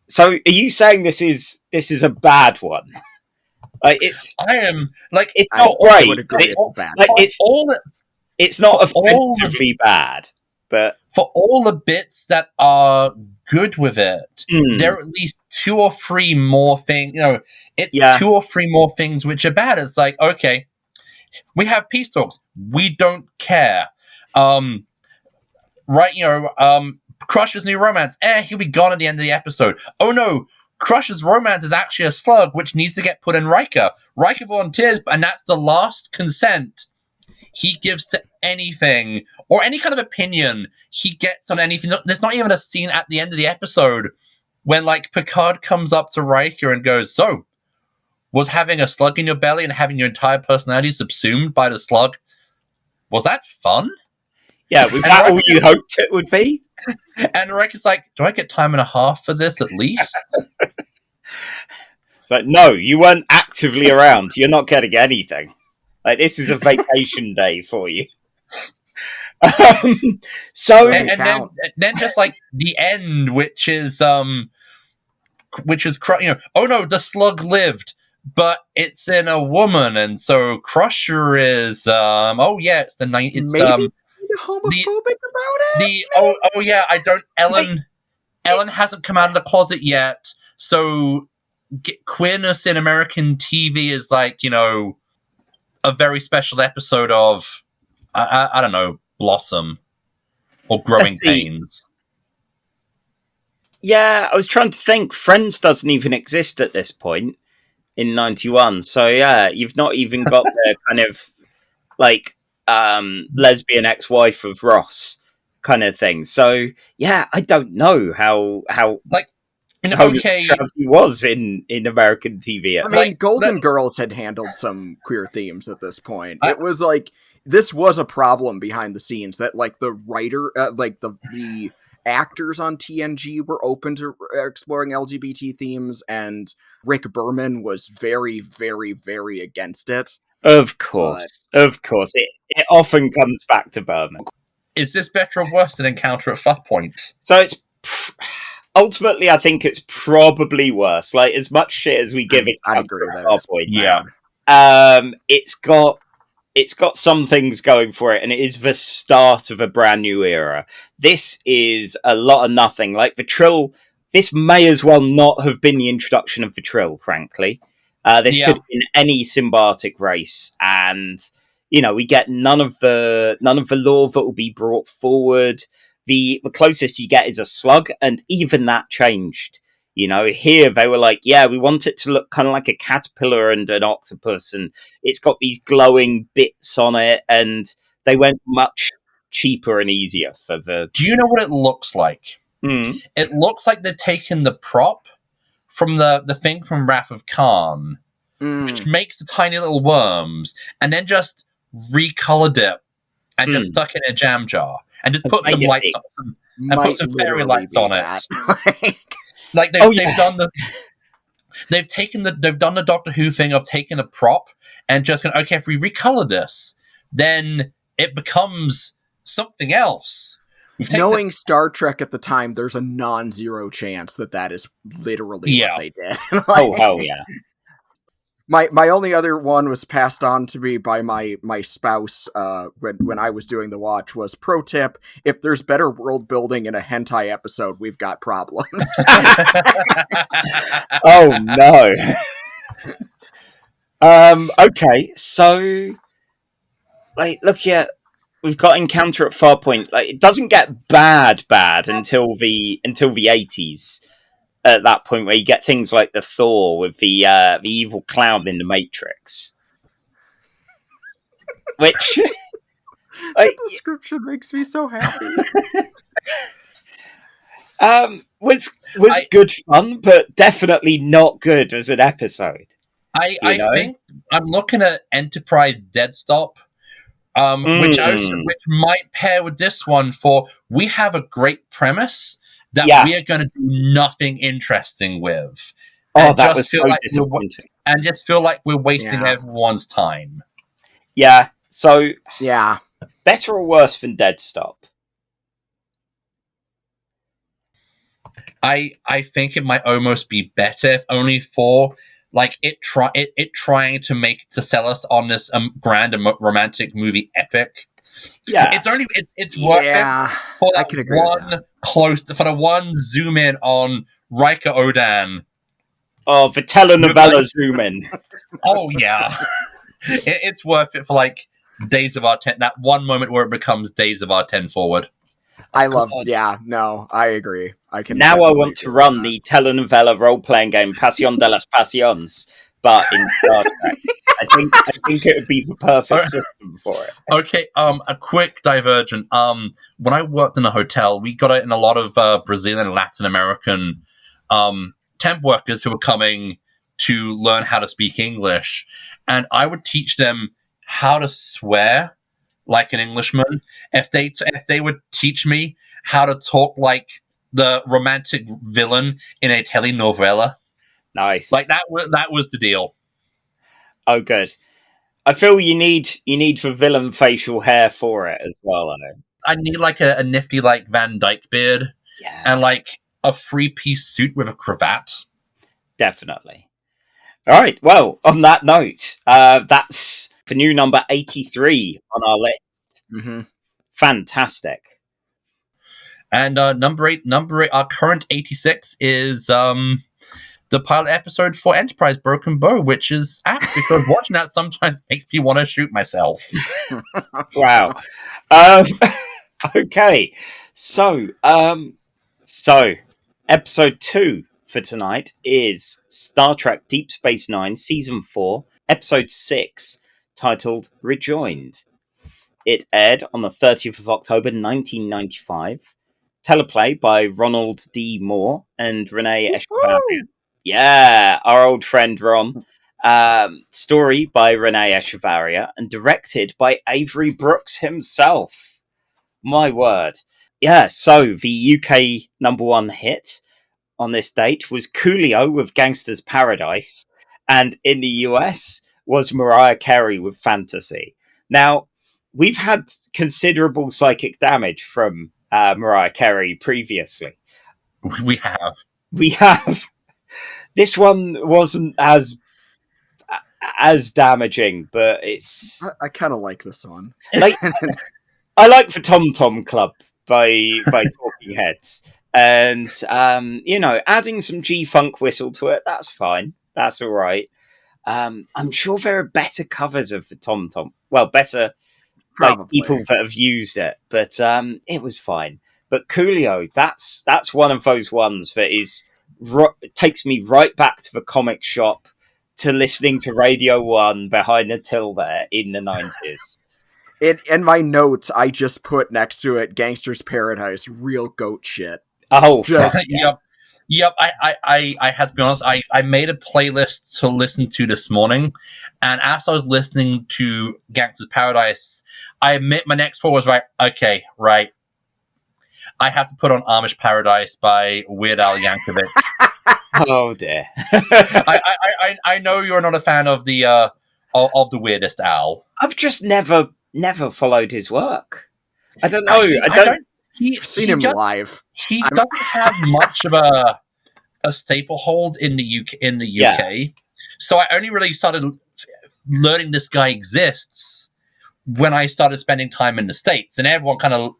So are you saying this is a bad one? It's not great. It's not offensively bad, but for all the bits that are good with it, there are at least 2 or 3 more things. It's 2 or 3 more things which are bad. It's like, okay, we have peace talks. We don't care. Crusher's new romance. He'll be gone at the end of the episode. Oh no. Crusher's romance is actually a slug, which needs to get put in Riker. Riker volunteers, and that's the last consent he gives to anything, or any kind of opinion he gets on anything. There's not even a scene at the end of the episode when, Picard comes up to Riker and goes, so, was having a slug in your belly and having your entire personality subsumed by the slug, was that fun? Yeah, was that all you hoped it would be? And Riker's like, do I get time and a half for this at least? It's like, no, you weren't actively around. You're not getting anything. This is a vacation day for you. Then just the end, which is oh no, the slug lived, but it's in a woman, and so Crusher is it's the night. It's maybe homophobic about it. Ellen hasn't come out of the closet yet, so queerness in American TV is a very special episode of I don't know, Blossom or Growing Pains. Yeah, I was trying to think. Friends doesn't even exist at this point in 91, so yeah, you've not even got the kind of lesbian ex-wife of Ross kind of thing. So yeah, I don't know how he was in American TV. I mean, Golden Girls had handled some queer themes at this point. It was this was a problem behind the scenes that the writer, the actors on TNG were open to exploring LGBT themes, and Rick Berman was very, very, very against it. Of course. It often comes back to Berman. Is this better or worse than Encounter at Farpoint? So it's ultimately, I think it's probably worse. As much shit as we give it, I agree with Farpoint, yeah. It's got some things going for it, and it is the start of a brand new era. This is a lot of nothing. The Trill, this may as well not have been the introduction of the Trill, frankly. This could have been any symbiotic race, and we get none of the lore that will be brought forward. The closest you get is a slug, and even that changed. Here they were like, yeah, we want it to look kind of like a caterpillar and an octopus, and it's got these glowing bits on it, and they went much cheaper and easier for the... Do you know what it looks like? It looks like they've taken the prop from the thing from Wrath of Khan, which makes the tiny little worms, and then just recolored it and just stuck it in a jam jar and just put some lights on put some fairy lights on it. They've done the Doctor Who thing of taking a prop and just going, okay, if we recolor this, then it becomes something else. Knowing Star Trek at the time, there's a non-zero chance that is literally what they did. Oh, hell yeah. My only other one was passed on to me by my spouse when I was doing the watch was pro tip: if there's better world building in a hentai episode, we've got problems. Oh no. Okay, so like look at we've got Encounter at Farpoint. Like it doesn't get bad until the 80s. At that point, where you get things like the Thor with the evil clown in the Matrix, which The description makes me so happy. was good fun, but definitely not good as an episode. I know? think I'm looking at Enterprise Dead Stop, which might pair with this one. For we have a great premise that we are going to do nothing interesting with. Oh, that was so disappointing. And just feel like we're wasting everyone's time. Yeah. So yeah, better or worse than Dead Stop? I think it might almost be better, if only for like it trying to sell us on this grand romantic movie epic. Yeah, it's worth it for that for the one zoom in on Riker Odan. Oh, the telenovela zoom in. Oh yeah, it's worth it for like Days of Our 10. That one moment where it becomes Days of Our 10 forward. I love. Yeah, no, I agree. I want to run the telenovela role playing game Pasión de las Pasiones, but in Star Trek. I think it would be the perfect system for it. Okay, a quick divergent. When I worked in a hotel, we got it in a lot of Brazilian and Latin American temp workers who were coming to learn how to speak English, and I would teach them how to swear like an Englishman. If they would teach me how to talk like the romantic villain in a telenovela. Nice. Like that was the deal. Oh, good. I feel you need the villain facial hair for it as well. I need like a nifty like Van Dyke beard, and like a 3-piece suit with a cravat. Definitely. All right. Well, on that note, that's the new number 83 on our list. Mm-hmm. Fantastic. And number eight, our current 86 is the pilot episode for Enterprise Broken Bow, which is apt because watching that sometimes makes me want to shoot myself. Wow. Okay. So episode 2 for tonight is Star Trek Deep Space Nine, Season 4, Episode 6, titled Rejoined. It aired on the 30th of October, 1995. Teleplay by Ronald D. Moore and Renee Echevarria. Yeah, our old friend Ron. Story by Renee Echevarria and directed by Avery Brooks himself. My word. Yeah, so the UK number 1 hit on this date was Coolio with Gangster's Paradise, and in the US was Mariah Carey with Fantasy. Now, we've had considerable psychic damage from Mariah Carey previously. We have. This one wasn't as damaging, but it's. I kind of like this one. Like, I like the Tom Tom Club by Talking Heads, and adding some G-Funk whistle to it. That's fine. That's all right. I'm sure there are better covers of the Tom Tom. Well, better. Probably. Like people that have used it, but it was fine. But Coolio, that's one of those ones that takes me right back to the comic shop, to listening to Radio 1 behind the till there in the 90s. In my notes, I just put next to it Gangster's Paradise, real goat shit. Oh, Yep. I have to be honest. I made a playlist to listen to this morning, and as I was listening to Gangster's Paradise, I admit my next thought was right. I have to put on Amish Paradise by Weird Al Yankovic. Oh dear. I know you're not a fan of the Weirdest Al. I've just never followed his work. I don't know. I've seen him live. He doesn't have much of a staple hold in the UK. So I only really started learning this guy exists when I started spending time in the States, and everyone kind of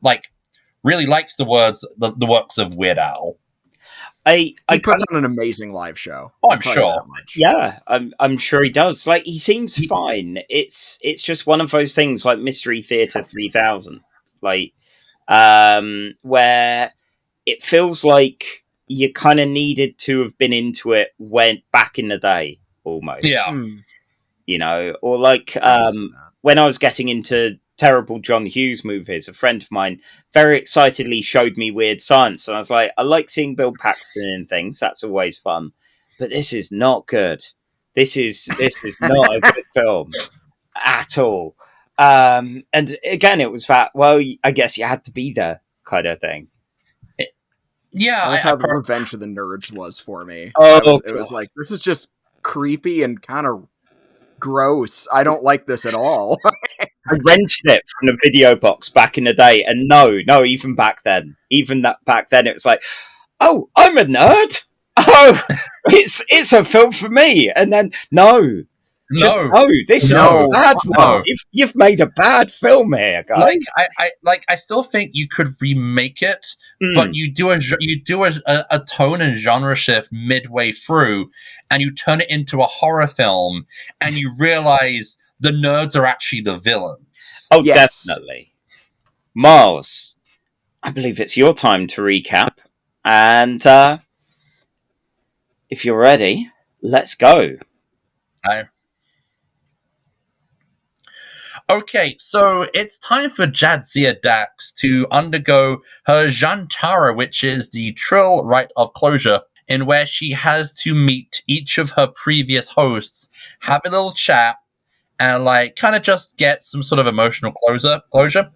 really likes the works of Weird Al. He puts on an amazing live show. Oh, I'm sure. Yeah, I'm sure he does. Like, he seems fine. It's just one of those things like Mystery Theater 3000, like where it feels like you kind of needed to have been into it back in the day, almost. Yeah. You know, or like when I was getting into terrible John Hughes movies, a friend of mine very excitedly showed me Weird Science, and I was like, I like seeing Bill Paxton in things, that's always fun, but this is not good. This is not a good film at all. And again, it was that, well, I guess you had to be there kind of thing. Yeah, that's how the Revenge of the Nerds was for me. Oh, it was like, this is just creepy and kind of gross. I don't like this at all. I rented it from the video box back in the day, and no, even back then, it was like, oh, I'm a nerd. Oh, it's a film for me. And then this is a bad one. You've made a bad film here, guys. I still think you could remake it, but you do a tone and genre shift midway through, and you turn it into a horror film, and you realize the nerds are actually the villains. Oh, yes. Definitely. Miles, I believe it's your time to recap, and if you're ready, let's go. Okay, so it's time for Jazdia Dax to undergo her Jantara, which is the Trill rite of closure, in where she has to meet each of her previous hosts, have a little chat, and kind of just get some sort of emotional closure.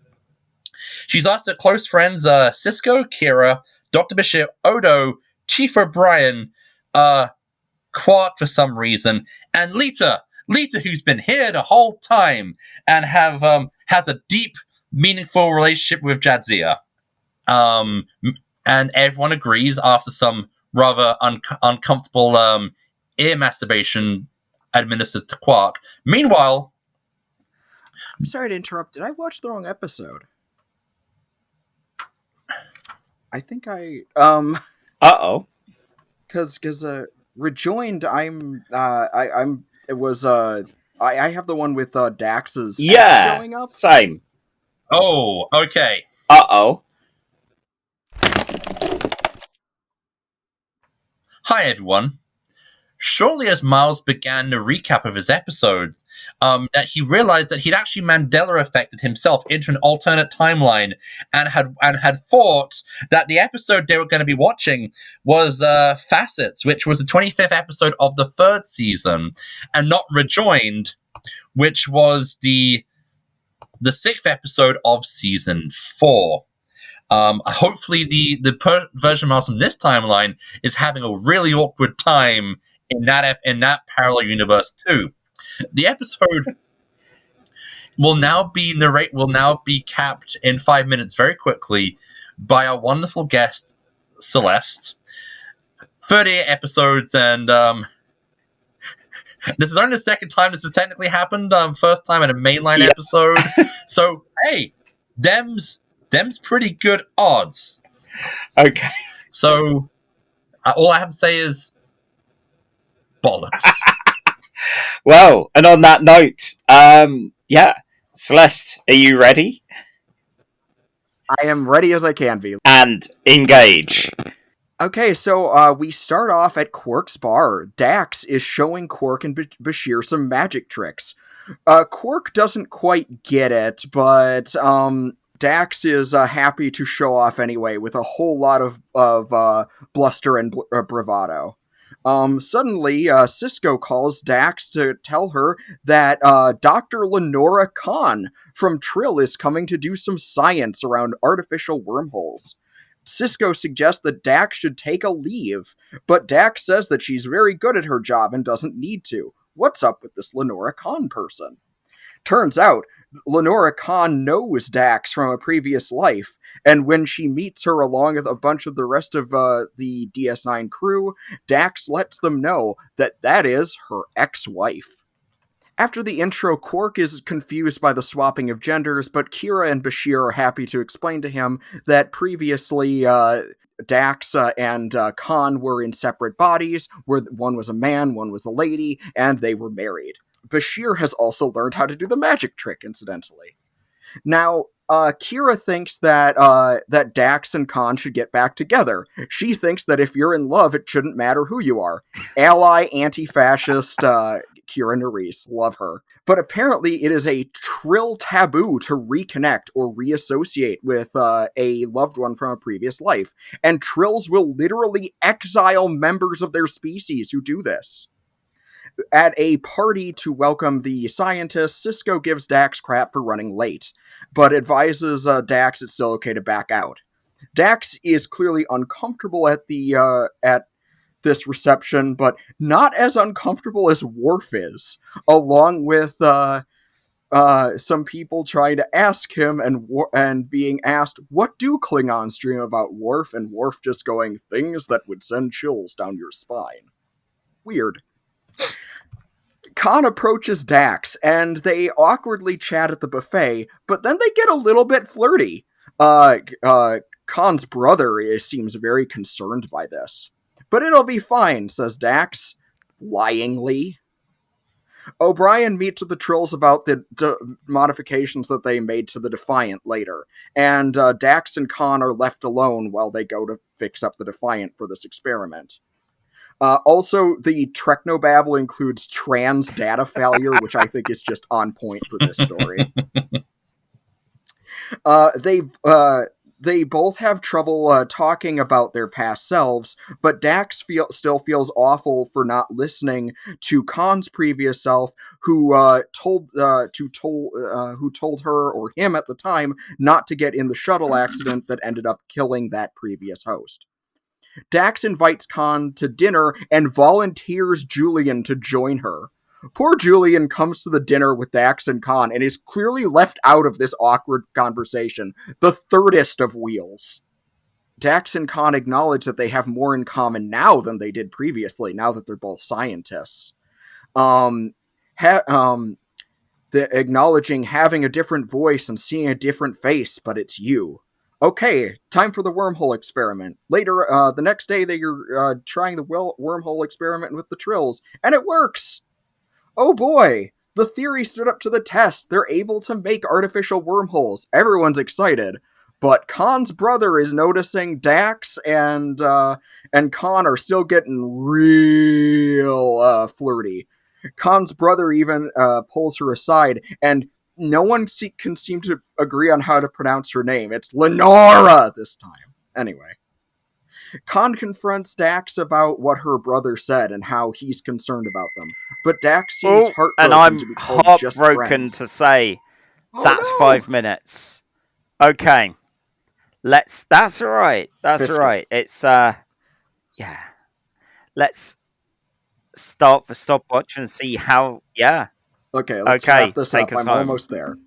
She's asked her close friends Cisco, Kira, Dr. Bashir, Odo, Chief O'Brien, Quark for some reason, and Lita, who's been here the whole time and has a deep, meaningful relationship with Jadzia. And everyone agrees after some rather uncomfortable ear masturbation administered to Quark. Meanwhile, I'm sorry to interrupt. Did I watch the wrong episode? I think I because Rejoined. I have the one with Dax's ex showing up. Same. Oh, okay. Hi everyone. Shortly as Miles began the recap of his episode, that he realized that he'd actually Mandela affected himself into an alternate timeline, and had thought that the episode they were going to be watching was Facets, which was the 25th episode of the 3rd season, and not Rejoined, which was the 6th episode of season 4. Hopefully the version of Miles from this timeline is having a really awkward time in that parallel universe too. The episode will now be capped in 5 minutes very quickly by our wonderful guest Celeste. 38 episodes, and this is only the second time this has technically happened. First time in a mainline episode. So hey, them's pretty good odds. Okay. So all I have to say is bollocks. Well, and on that note, Celeste, are you ready? I am ready as I can be. And engage. Okay, so we start off at Quark's bar. Dax is showing Quark and Bashir some magic tricks. Quark doesn't quite get it, but Dax is happy to show off anyway with a whole lot of bluster and bravado. Suddenly, Cisco calls Dax to tell her that Dr. Lenora Khan from Trill is coming to do some science around artificial wormholes. Cisco suggests that Dax should take a leave, but Dax says that she's very good at her job and doesn't need to. What's up with this Lenora Khan person? Turns out, Lenora Khan knows Dax from a previous life, and when she meets her along with a bunch of the rest of the DS9 crew, Dax lets them know that that is her ex-wife. After the intro, Quark is confused by the swapping of genders, but Kira and Bashir are happy to explain to him that previously Dax and Khan were in separate bodies, where one was a man, one was a lady, and they were married. Bashir has also learned how to do the magic trick, incidentally. Now, Kira thinks that that Dax and Khan should get back together. She thinks that if you're in love, it shouldn't matter who you are. Ally, anti-fascist, Kira Nerys. Love her. But apparently it is a Trill taboo to reconnect or reassociate with a loved one from a previous life. And Trills will literally exile members of their species who do this. At a party to welcome the scientists, Cisco gives Dax crap for running late, but advises Dax it's still okay to back out. Dax is clearly uncomfortable at this reception, but not as uncomfortable as Worf is, along with some people trying to ask him and being asked, what do Klingons dream about Worf? And Worf just going, things that would send chills down your spine. Weird. Khan approaches Dax, and they awkwardly chat at the buffet, but then they get a little bit flirty. Khan's brother seems very concerned by this. But it'll be fine, says Dax, lyingly. O'Brien meets with the Trills about the modifications that they made to the Defiant later, and Dax and Khan are left alone while they go to fix up the Defiant for this experiment. Also, the Treknobabble includes trans data failure, which I think is just on point for this story. They both have trouble talking about their past selves, but Dax still feels awful for not listening to Khan's previous self, who told her or him at the time not to get in the shuttle accident that ended up killing that previous host. Dax invites Khan to dinner and volunteers Julian to join her. Poor Julian comes to the dinner with Dax and Khan and is clearly left out of this awkward conversation, the thirdest of wheels. Dax and Khan acknowledge that they have more in common now than they did previously, now that they're both scientists. Acknowledging having a different voice and seeing a different face, but it's you. Okay, time for the wormhole experiment. Later, the next day, they're trying the wormhole experiment with the Trills, and it works! Oh boy! The theory stood up to the test. They're able to make artificial wormholes. Everyone's excited. But Khan's brother is noticing Dax and Khan are still getting real flirty. Khan's brother even pulls her aside, and no one can seem to agree on how to pronounce her name. It's Lenora this time. Anyway. Khan confronts Dax about what her brother said and how he's concerned about them. But Dax seems heartbroken and I'm to be told just heartbroken friends. to say that's no! 5 minutes. Okay. That's alright. That's Biscuits. alright. It's yeah. Let's start the stopwatch and see how Okay, let's wrap this up. I'm almost there.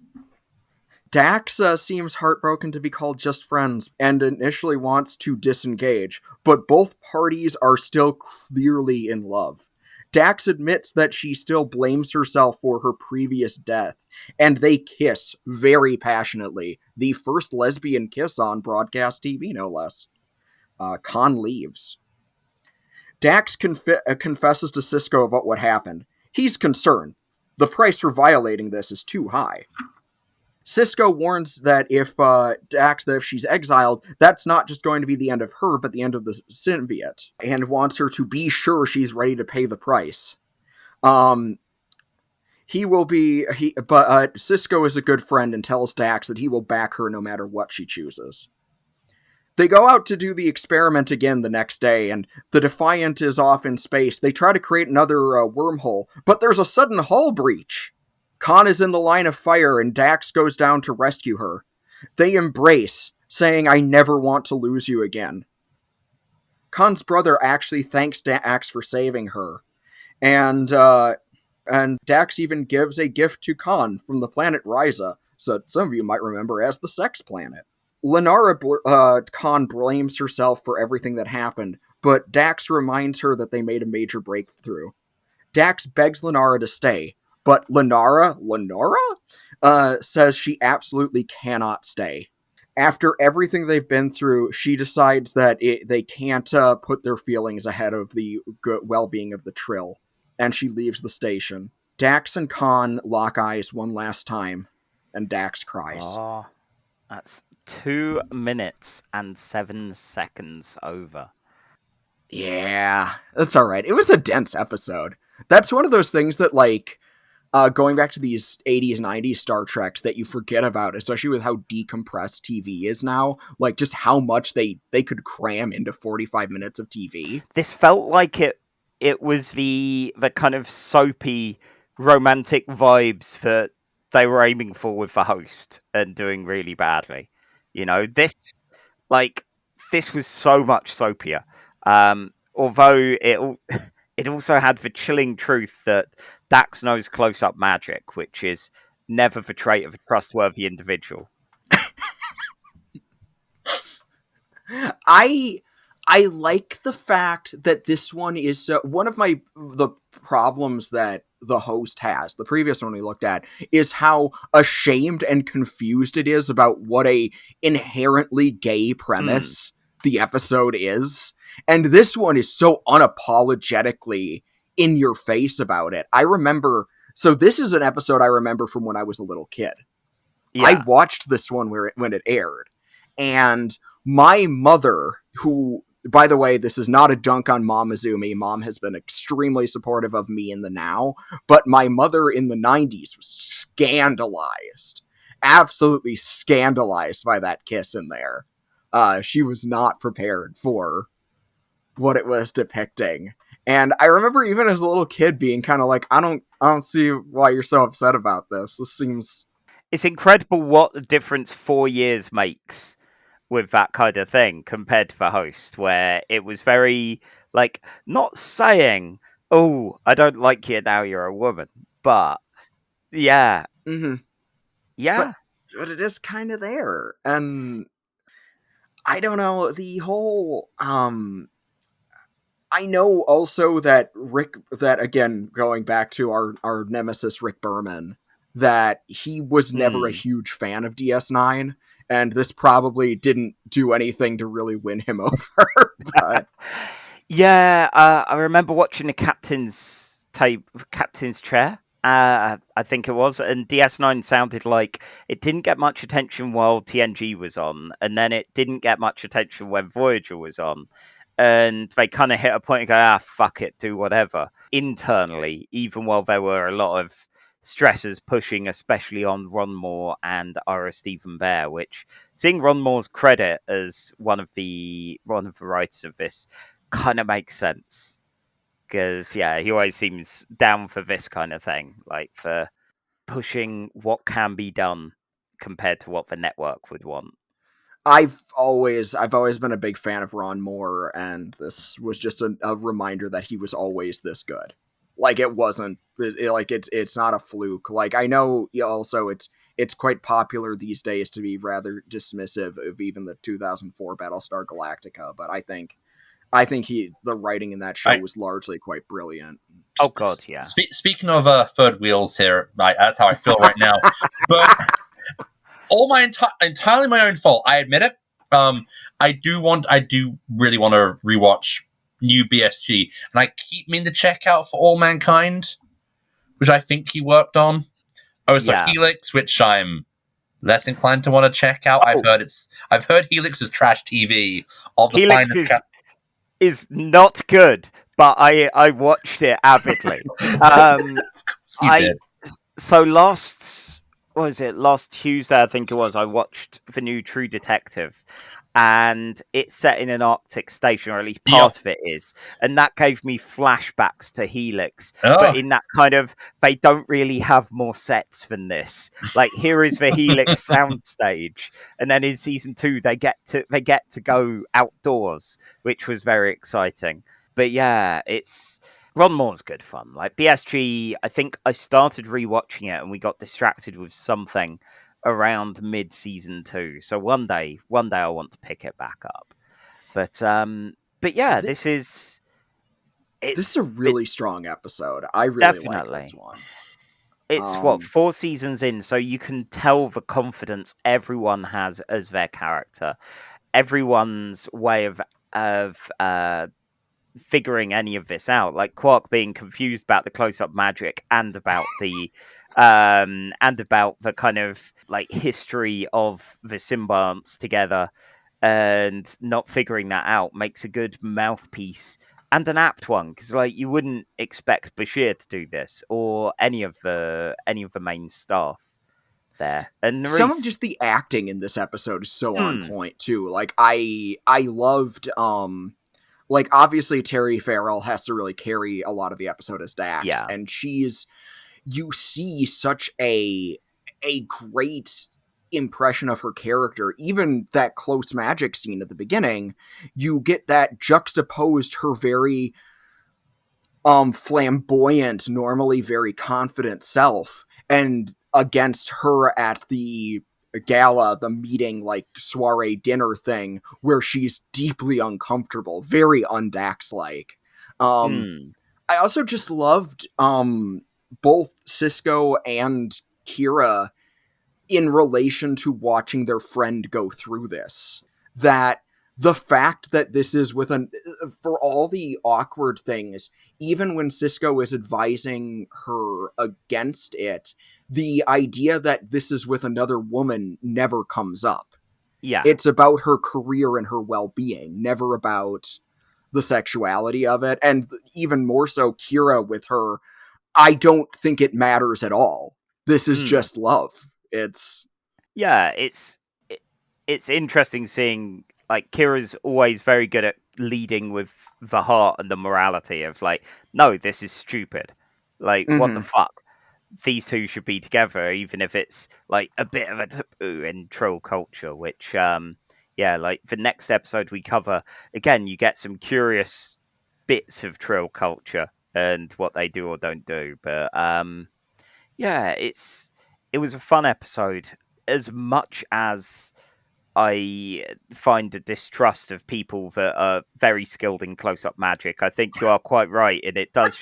Dax seems heartbroken to be called just friends and initially wants to disengage, but both parties are still clearly in love. Dax admits that she still blames herself for her previous death, and they kiss very passionately. The first lesbian kiss on broadcast TV, no less. Khan leaves. Dax confesses to Cisco about what happened. He's concerned. The price for violating this is too high. Cisco warns that if she's exiled, that's not just going to be the end of her, but the end of the symbiote, and wants her to be sure she's ready to pay the price. Cisco is a good friend and tells Dax that he will back her no matter what she chooses. They go out to do the experiment again the next day, and the Defiant is off in space. They try to create another wormhole, but there's a sudden hull breach. Khan is in the line of fire, and Dax goes down to rescue her. They embrace, saying, "I never want to lose you again." Khan's brother actually thanks Dax for saving her, and And Dax even gives a gift to Khan from the planet Ryza, so some of you might remember as the sex planet. Lenara Khan blames herself for everything that happened, but Dax reminds her that they made a major breakthrough. Dax begs Lenara to stay, but Lenara says she absolutely cannot stay. After everything they've been through, she decides that they can't put their feelings ahead of the well-being of the Trill, and she leaves the station. Dax and Khan lock eyes one last time, and Dax cries. Oh, that's 2 minutes and 7 seconds over. Yeah, that's alright. It was a dense episode. That's one of those things that, like, going back to these 80s, 90s Star Treks that you forget about, especially with how decompressed TV is now, like, just how much they could cram into 45 minutes of TV. This felt like it was the kind of soapy, romantic vibes that they were aiming for with the host and doing really badly. You know, this was so much soapier. Although it also had the chilling truth that Dax knows close-up magic, which is never the trait of a trustworthy individual. I like the fact that this one is one of the problems that the host has. The previous one we looked at is how ashamed and confused it is about what a inherently gay premise the episode is. And this one is so unapologetically in your face about it. I remember, so this is an episode I remember from when I was a little kid. Yeah. I watched this one when it aired. And my mother, who, by the way, this is not a dunk on Mom Izumi. Mom has been extremely supportive of me in the now. But my mother in the 90s was scandalized. Absolutely scandalized by that kiss in there. She was not prepared for what it was depicting. And I remember even as a little kid being kind of like, I don't see why you're so upset about this. This seems... It's incredible what the difference 4 years makes with that kind of thing compared to the host, where it was very, like, not saying, oh, I don't like you now, you're a woman, but yeah. Mm-hmm. Yeah. But it is kind of there. And I don't know, the whole, I know also that that again, going back to our nemesis Rick Berman, that he was never a huge fan of DS9, and this probably didn't do anything to really win him over. But yeah, I remember watching the captain's chair. I think it was, and DS9 sounded like it didn't get much attention while TNG was on, and then it didn't get much attention when Voyager was on. And they kind of hit a point and go, fuck it, do whatever. Internally, even while there were a lot of stressors pushing, especially on Ron Moore and Ira Stephen Bear, which, seeing Ron Moore's credit as one of the writers of this kind of makes sense. Because, yeah, he always seems down for this kind of thing, like for pushing what can be done compared to what the network would want. I've always been a big fan of Ron Moore, and this was just a reminder that he was always this good. Like, it wasn't, it's not a fluke. Like, I know also it's quite popular these days to be rather dismissive of even the 2004 Battlestar Galactica, but I think the writing in that show was largely quite brilliant. Oh god, yeah. Speaking of third wheels here, that's how I feel right now. But entirely my own fault. I admit it. I do really want to rewatch new BSG, and I keep meaning to check out For All Mankind, which I think he worked on. Also Helix, which I'm less inclined to want to check out. Oh. I've heard Helix is trash TV. Helix is not good, but I watched it avidly. So last Tuesday, I think it was, I watched the new True Detective, and it's set in an Arctic station, or at least part of it is, and that gave me flashbacks to Helix, but in that kind of, they don't really have more sets than this. Like, here is the Helix soundstage, and then in season 2 they get to go outdoors, which was very exciting. But yeah, it's Ron Moore's good fun. Like BSG, I think I started rewatching it and we got distracted with something around mid season 2. So one day I want to pick it back up. But yeah, this is a really strong episode. I really like this one. It's 4 seasons in, so you can tell the confidence everyone has as their character. Everyone's way of figuring any of this out, like Quark being confused about the close-up magic and about the kind of like history of the symbionts together, and not figuring that out makes a good mouthpiece and an apt one, because like you wouldn't expect Bashir to do this or any of the main staff there. And some of just the acting in this episode is so on point too. Like I loved like obviously Terry Farrell has to really carry a lot of the episode as Dax, and you see such a great impression of her character. Even that close magic scene at the beginning, you get that juxtaposed her very flamboyant, normally very confident self, and against her at the gala, the meeting, like soiree dinner thing, where she's deeply uncomfortable, very undax-like. I also just loved both Cisco and Kira in relation to watching their friend go through this. That the fact that this is with for all the awkward things, even when Cisco is advising her against it, the idea that this is with another woman never comes up. Yeah. It's about her career and her well-being, never about the sexuality of it. And even more so, Kira with her, I don't think it matters at all. This is just love. It's interesting seeing, like, Kira's always very good at leading with the heart and the morality of like, no, this is stupid. Like, what the fuck? These two should be together, even if it's like a bit of a taboo in troll culture, which like the next episode we cover, again, you get some curious bits of troll culture and what they do or don't do. But it was a fun episode. As much as I find a distrust of people that are very skilled in close-up magic, I think you are quite right, and it does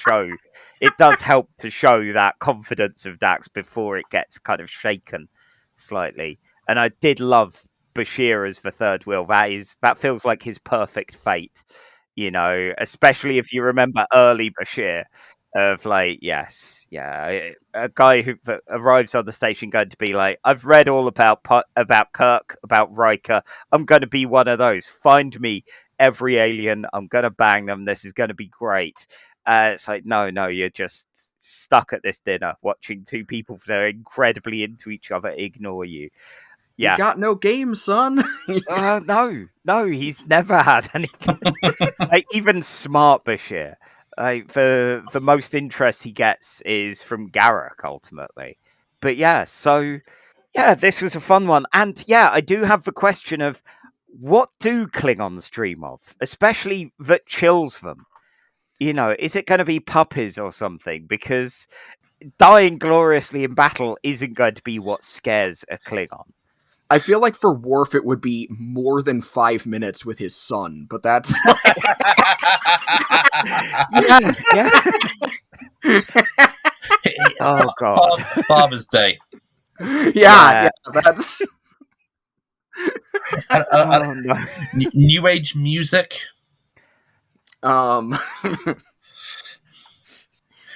help to show that confidence of Dax before it gets kind of shaken slightly. And I did love Bashir as the third wheel. That feels like his perfect fate, especially if you remember early Bashir. Of like, a guy who arrives on the station going to be like, I've read all about Kirk, about Riker. I'm going to be one of those. Find me every alien. I'm going to bang them. This is going to be great. It's like, no, you're just stuck at this dinner watching two people that are incredibly into each other ignore you. Yeah. You got no game, son. No, he's never had any. Like, even smart Bashir. The most interest he gets is from Garak, ultimately. But this was a fun one. And I do have the question of, what do Klingons dream of? Especially that chills them. Is it going to be puppies or something? Because dying gloriously in battle isn't going to be what scares a Klingon. I feel like for Worf it would be more than 5 minutes with his son, but that's Oh god, Father's Day. Yeah, that's no. New age music. Wow.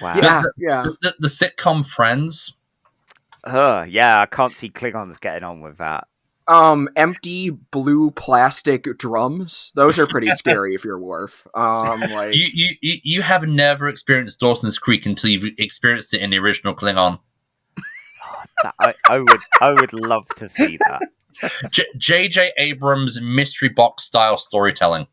The sitcom Friends. I can't see Klingons getting on with that. Empty blue plastic drums. Those are pretty scary if you're Worf. Like you have never experienced Dawson's Creek until you've experienced it in the original Klingon. I would love to see that. J.J. Abrams mystery box style storytelling.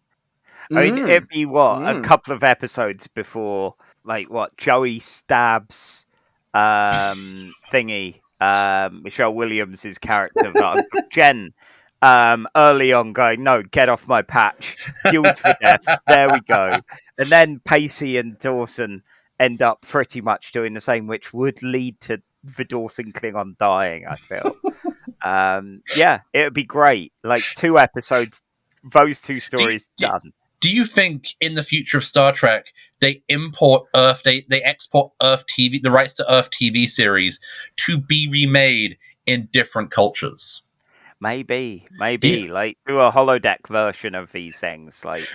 I mean, it'd be a couple of episodes before, like, Joey stabs thingy, Michelle Williams' character, Jen, early on going, no, get off my patch, dueled for death, there we go. And then Pacey and Dawson end up pretty much doing the same, which would lead to the Dawson Klingon dying, I feel. Yeah, it would be great. Like 2 episodes, those 2 stories done. Do you think in the future of Star Trek they import Earth, they export Earth TV, the rights to Earth TV series to be remade in different cultures? Maybe, Yeah. like do a holodeck version of these things, like,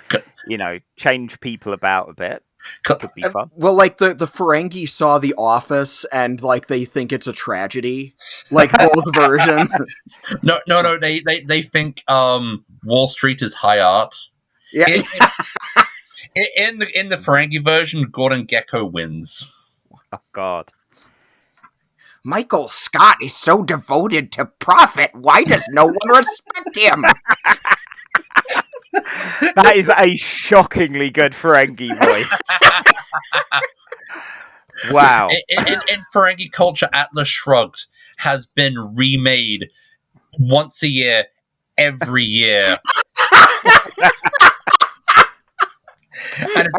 you know, change people about a bit. Could be fun. Well, like the Ferengi saw The Office and like they think it's a tragedy, like both versions. No. They think Wall Street is high art. Yeah. In the Ferengi version, Gordon Gekko wins. Oh God. Michael Scott is so devoted to profit. Why does no one respect him? That is a shockingly good Ferengi voice. Wow. In Ferengi culture, Atlas Shrugged has been remade once a year, every year. And it's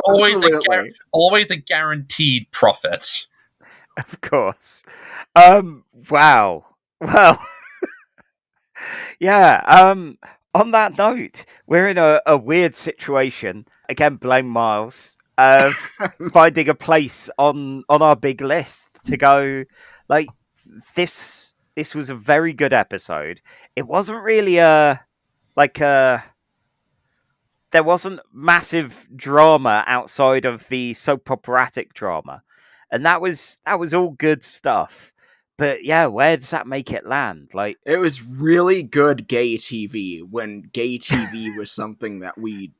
always a guaranteed profit. Of course. Wow. Well, yeah. On that note, we're in a weird situation. Again, blame Miles of finding a place on our big list to go. Like this was a very good episode. It wasn't really there wasn't massive drama outside of the soap operatic drama. And that was all good stuff. But yeah, where does that make it land? Like, it was really good gay TV when gay TV was something that we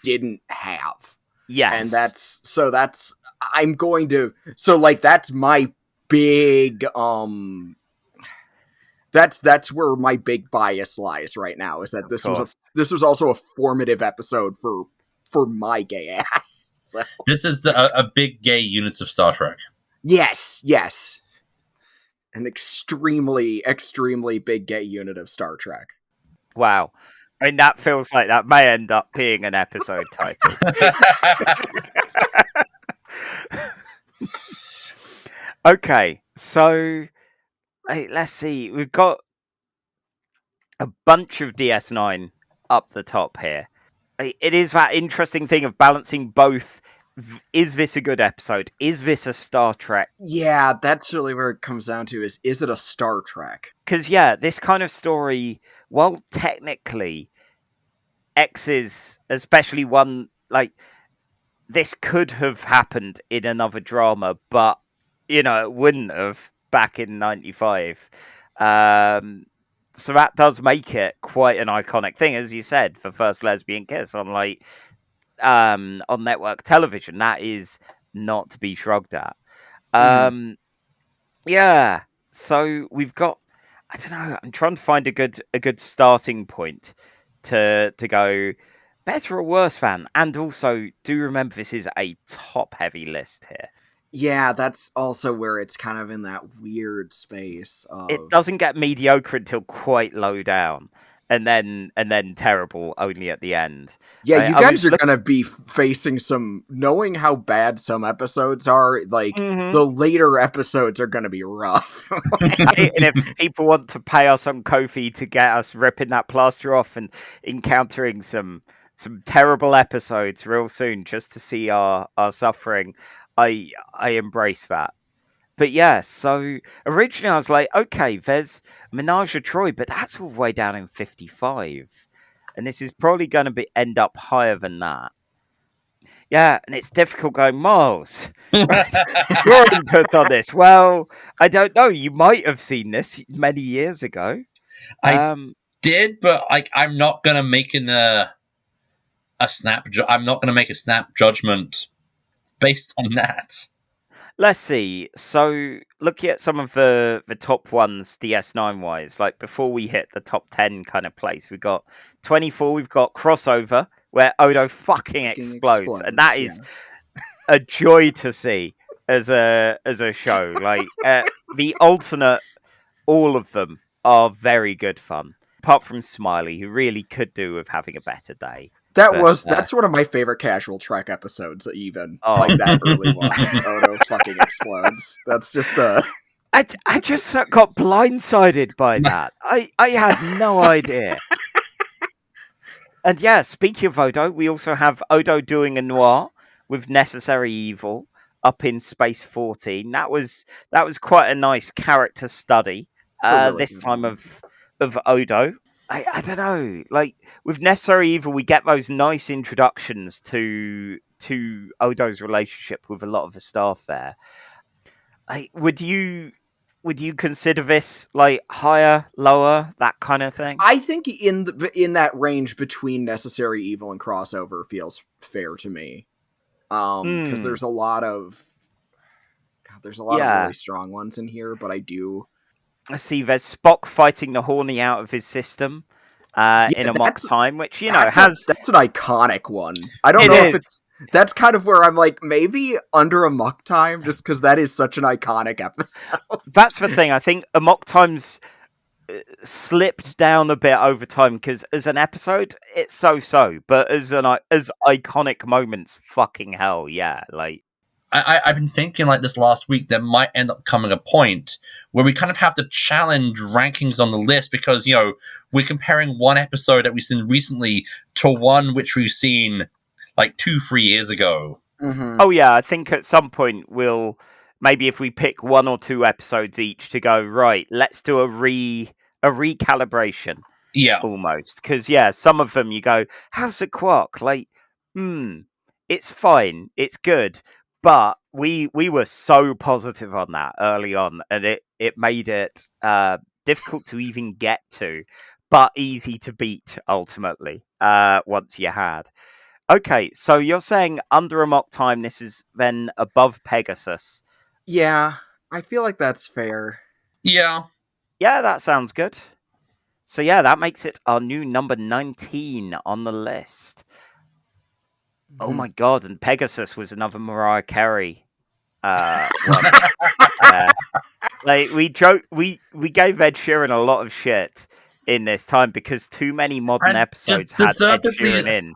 didn't have. Yes. And that's my big that's where my big bias lies right now, is that this was also a formative episode for my gay ass. So. This is a big gay unit of Star Trek. Yes. An extremely, extremely big gay unit of Star Trek. Wow. I mean, that feels like that may end up being an episode title. Okay, so let's see. We've got a bunch of DS9 up the top here. It is that interesting thing of balancing both. Is this a good episode? Is this a Star Trek? Yeah, that's really where it comes down to, is it a Star Trek? Because, yeah, this kind of story, while technically X's, especially one, like, this could have happened in another drama, but, you know, it wouldn't have back in 95. So that does make it quite an iconic thing, as you said, the first lesbian kiss on, like, on network television. That is not to be shrugged at. Yeah, so we've got, I don't know, I'm trying to find a good starting point to go better or worse fan. And also, do remember this is a top heavy list here. Yeah, that's also where it's kind of in that weird space of... It doesn't get mediocre until quite low down. And then terrible only at the end. Yeah, you guys are going to be facing some... Knowing how bad some episodes are, like, the later episodes are going to be rough. And if people want to pay us on Ko-fi to get us ripping that plaster off and encountering some terrible episodes real soon just to see our suffering, I embrace that. But yeah, so originally I was like, okay, there's Menage a Troy, but that's all the way down in 55. And this is probably going to end up higher than that. Yeah, and it's difficult going, Miles. Right? Your input on this. Well, I don't know. You might have seen this many years ago. I did, but I'm not going to make I'm not going to make a snap judgment based on that. Let's see. So, looking at some of the top ones, DS9 wise, like before we hit the top 10 kind of place, we've got 24. We've got Crossover, where Odo fucking explodes, and that is a joy to see as a show. Like the alternate, all of them are very good fun. apart from Smiley, who really could do with having a better day. That's one of my favorite Casual Trek episodes, even. Like that early one. Odo fucking explodes. That's just I just got blindsided by that. I had no idea. And yeah, speaking of Odo, we also have Odo doing a noir with Necessary Evil up in Space 14. That was quite a nice character study. really This time of Odo. I don't know. Like with Necessary Evil, we get those nice introductions to Odo's relationship with a lot of the staff there. Would you consider this like higher, lower, that kind of thing? I think in that range between Necessary Evil and Crossover feels fair to me. Because there's a lot of really strong ones in here, but I see there's Spock fighting the Horny out of his system in Amok Time, which that's an iconic one. I don't know if that's kind of where I'm like, maybe Under Amok Time, just because that is such an iconic episode. That's the thing. I think Amok Time's slipped down a bit over time, because as an episode, it's so, but as iconic moments, fucking hell, yeah. Like, I've been thinking like this last week, there might end up coming a point where we kind of have to challenge rankings on the list, because, we're comparing one episode that we've seen recently to one which we've seen like 2-3 years ago. Mm-hmm. Oh yeah, I think at some point we'll, maybe if we pick 1 or 2 episodes each to go, right, let's do a recalibration. Yeah. Almost. Because, some of them you go, how's the Quark? Like, it's fine, it's good. But we were so positive on that early on, and it made it difficult to even get to, but easy to beat, ultimately, once you had. Okay, so you're saying Under Amok Time, this is then above Pegasus. Yeah, I feel like that's fair. Yeah. Yeah, that sounds good. So that makes it our new number 19 on the list. Oh my god, and Pegasus was another Mariah Carey one. Like we gave Ed Sheeran a lot of shit in this time because too many modern episodes had Ed Sheeran in.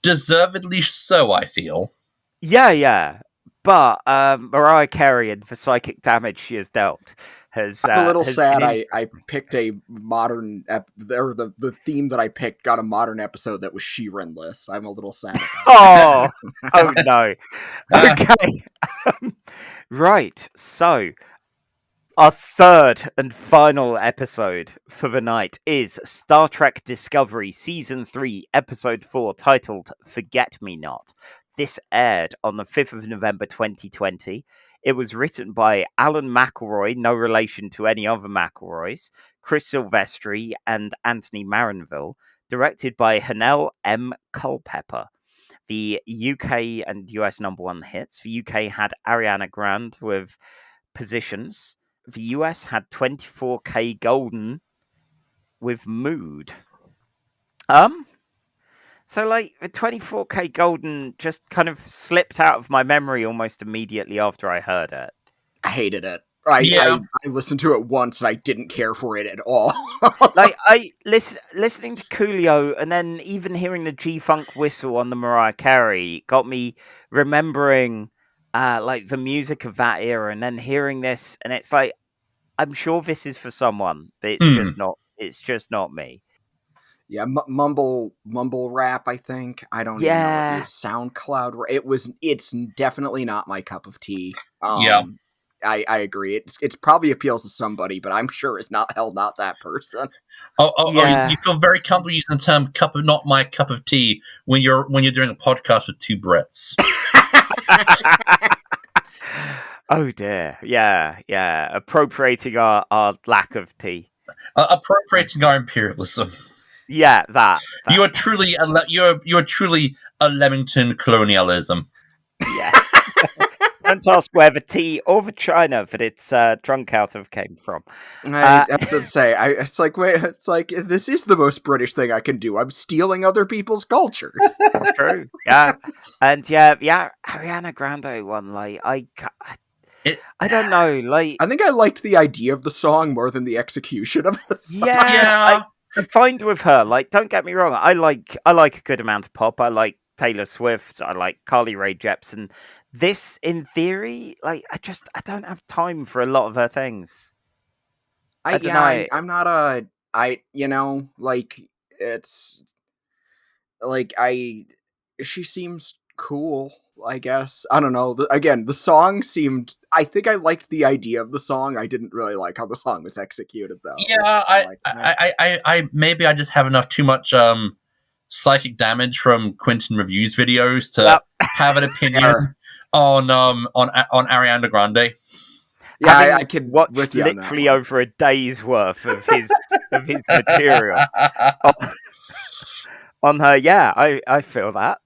Deservedly so, I feel. Yeah. But Mariah Carey and the psychic damage she has dealt has. I'm a little sad. I picked a modern the theme that I picked got a modern episode that was Sheeran-less. I'm a little sad. Oh no. Okay. Right. So our third and final episode for the night is Star Trek Discovery Season 3, Episode 4, titled Forget Me Not. This aired on the 5th of November 2020. It was written by Alan McElroy, no relation to any other McElroys, Chris Silvestri, and Anthony Marinville. Directed by Hanel M. Culpepper. The UK and US number 1 hits. The UK had Ariana Grande with Positions. The US had 24K Golden with Mood. So, like, the 24K Golden just kind of slipped out of my memory almost immediately after I heard it. I hated it. I listened to it once and I didn't care for it at all. Like, listening to Coolio and then even hearing the G-Funk whistle on the Mariah Carey got me remembering, like, the music of that era, and then hearing this, and it's like, I'm sure this is for someone, but it's just not me. Yeah, mumble rap, I think. I don't even know what it is. SoundCloud. It's definitely not my cup of tea. I agree. It's probably appeals to somebody, but I'm sure it's not that person. You feel very comfortable using the term not my cup of tea when you're doing a podcast with 2 Brits. Oh dear. Yeah. Appropriating our lack of tea. Appropriating our imperialism. Yeah, that. You are truly a Leamington colonialism. Yeah. Don't ask where the tea or the china that it's drunk out of came from. I have to say, it's like this is the most British thing I can do. I'm stealing other people's cultures. True. Yeah. And Ariana Grande one, like I don't know, like I think I liked the idea of the song more than the execution of the song. Yeah. I find with her, like, don't get me wrong, I like a good amount of pop. I like Taylor Swift. I like Carly Rae Jepsen. This, in theory, like, I don't have time for a lot of her things. I don't know. I'm not like, it's like, she seems cool, I guess. I don't know. Again, the song seemed, I think I liked the idea of the song. I didn't really like how the song was executed, though. Yeah, I maybe I just have too much psychic damage from Quentin Reviews videos to have an opinion on Ariana Grande. Yeah, I could watch with you on that literally one. over a day's worth of his material on her. Yeah, I feel that.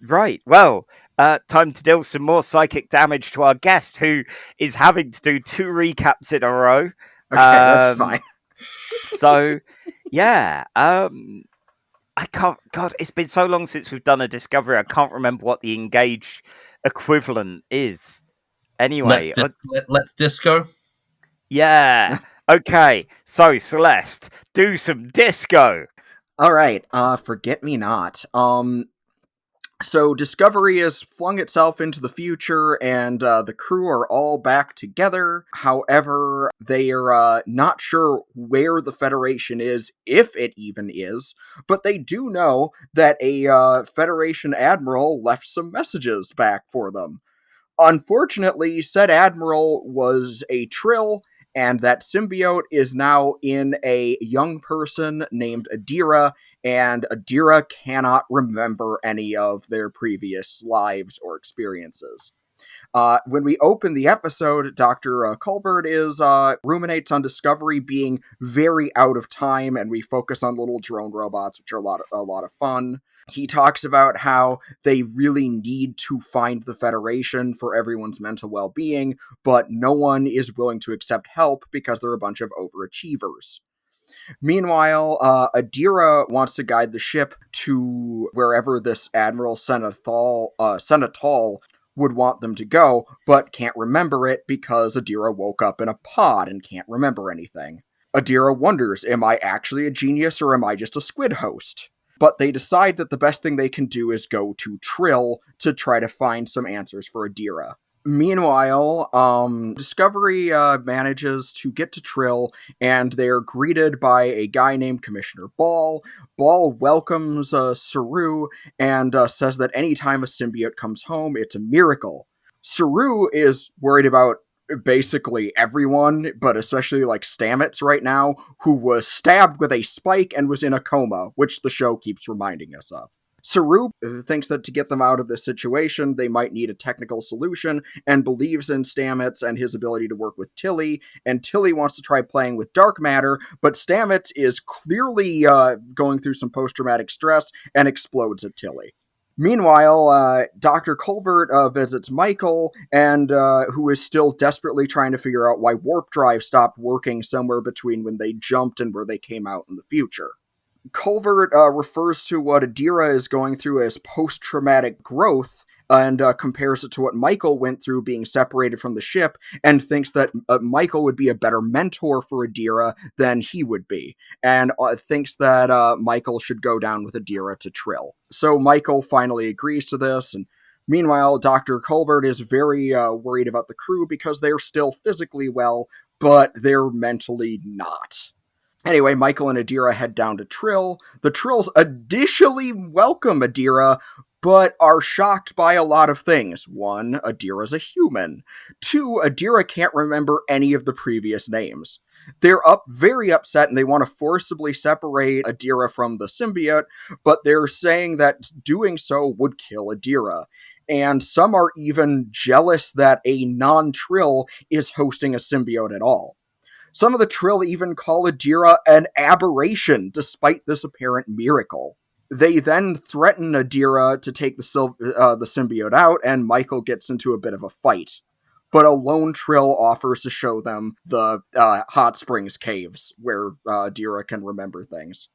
Right. Well, time to deal some more psychic damage to our guest, who is having to do 2 recaps in a row. Okay, that's fine. So, yeah. I can't. God, it's been so long since we've done a discovery. I can't remember what the engaged equivalent is. Anyway, let's disco. Yeah. Okay. So, Celeste, do some disco. All right. Forget me not. So Discovery has flung itself into the future, and the crew are all back together. However, they are not sure where the Federation is, if it even is, but they do know that a Federation admiral left some messages back for them. Unfortunately, said admiral was a Trill, and that symbiote is now in a young person named Adira, and Adira cannot remember any of their previous lives or experiences. When we open the episode, Dr. Culbert ruminates on Discovery being very out of time, and we focus on little drone robots, which are a lot of fun. He talks about how they really need to find the Federation for everyone's mental well-being, but no one is willing to accept help because they're a bunch of overachievers. Meanwhile, Adira wants to guide the ship to wherever this Admiral Senathal would want them to go, but can't remember it because Adira woke up in a pod and can't remember anything. Adira wonders, am I actually a genius or am I just a squid host? But they decide that the best thing they can do is go to Trill to try to find some answers for Adira. Meanwhile, Discovery manages to get to Trill, and they're greeted by a guy named Commissioner Ball. Ball welcomes Saru and says that anytime a symbiote comes home, it's a miracle. Saru is worried about basically everyone, but especially like Stamets right now, who was stabbed with a spike and was in a coma, which the show keeps reminding us of. Saru thinks that to get them out of this situation, they might need a technical solution, and believes in Stamets and his ability to work with Tilly, and Tilly wants to try playing with dark matter, but Stamets is clearly going through some post-traumatic stress and explodes at Tilly. Meanwhile, Dr. Culbert visits Michael, and who is still desperately trying to figure out why warp drive stopped working somewhere between when they jumped and where they came out in the future. Culbert refers to what Adira is going through as post-traumatic growth, and compares it to what Michael went through being separated from the ship, and thinks that Michael would be a better mentor for Adira than he would be, and thinks that Michael should go down with Adira to Trill. So Michael finally agrees to this, and meanwhile, Dr. Culbert is very worried about the crew because they're still physically well, but they're mentally not. Anyway, Michael and Adira head down to Trill. The Trills initially welcome Adira, but are shocked by a lot of things. 1, Adira's a human. 2, Adira can't remember any of the previous names. They're very upset, and they want to forcibly separate Adira from the symbiote, but they're saying that doing so would kill Adira. And some are even jealous that a non-Trill is hosting a symbiote at all. Some of the Trill even call Adira an aberration, despite this apparent miracle. They then threaten Adira to take the symbiote out, and Michael gets into a bit of a fight. But a lone Trill offers to show them the hot springs caves, where Adira can remember things.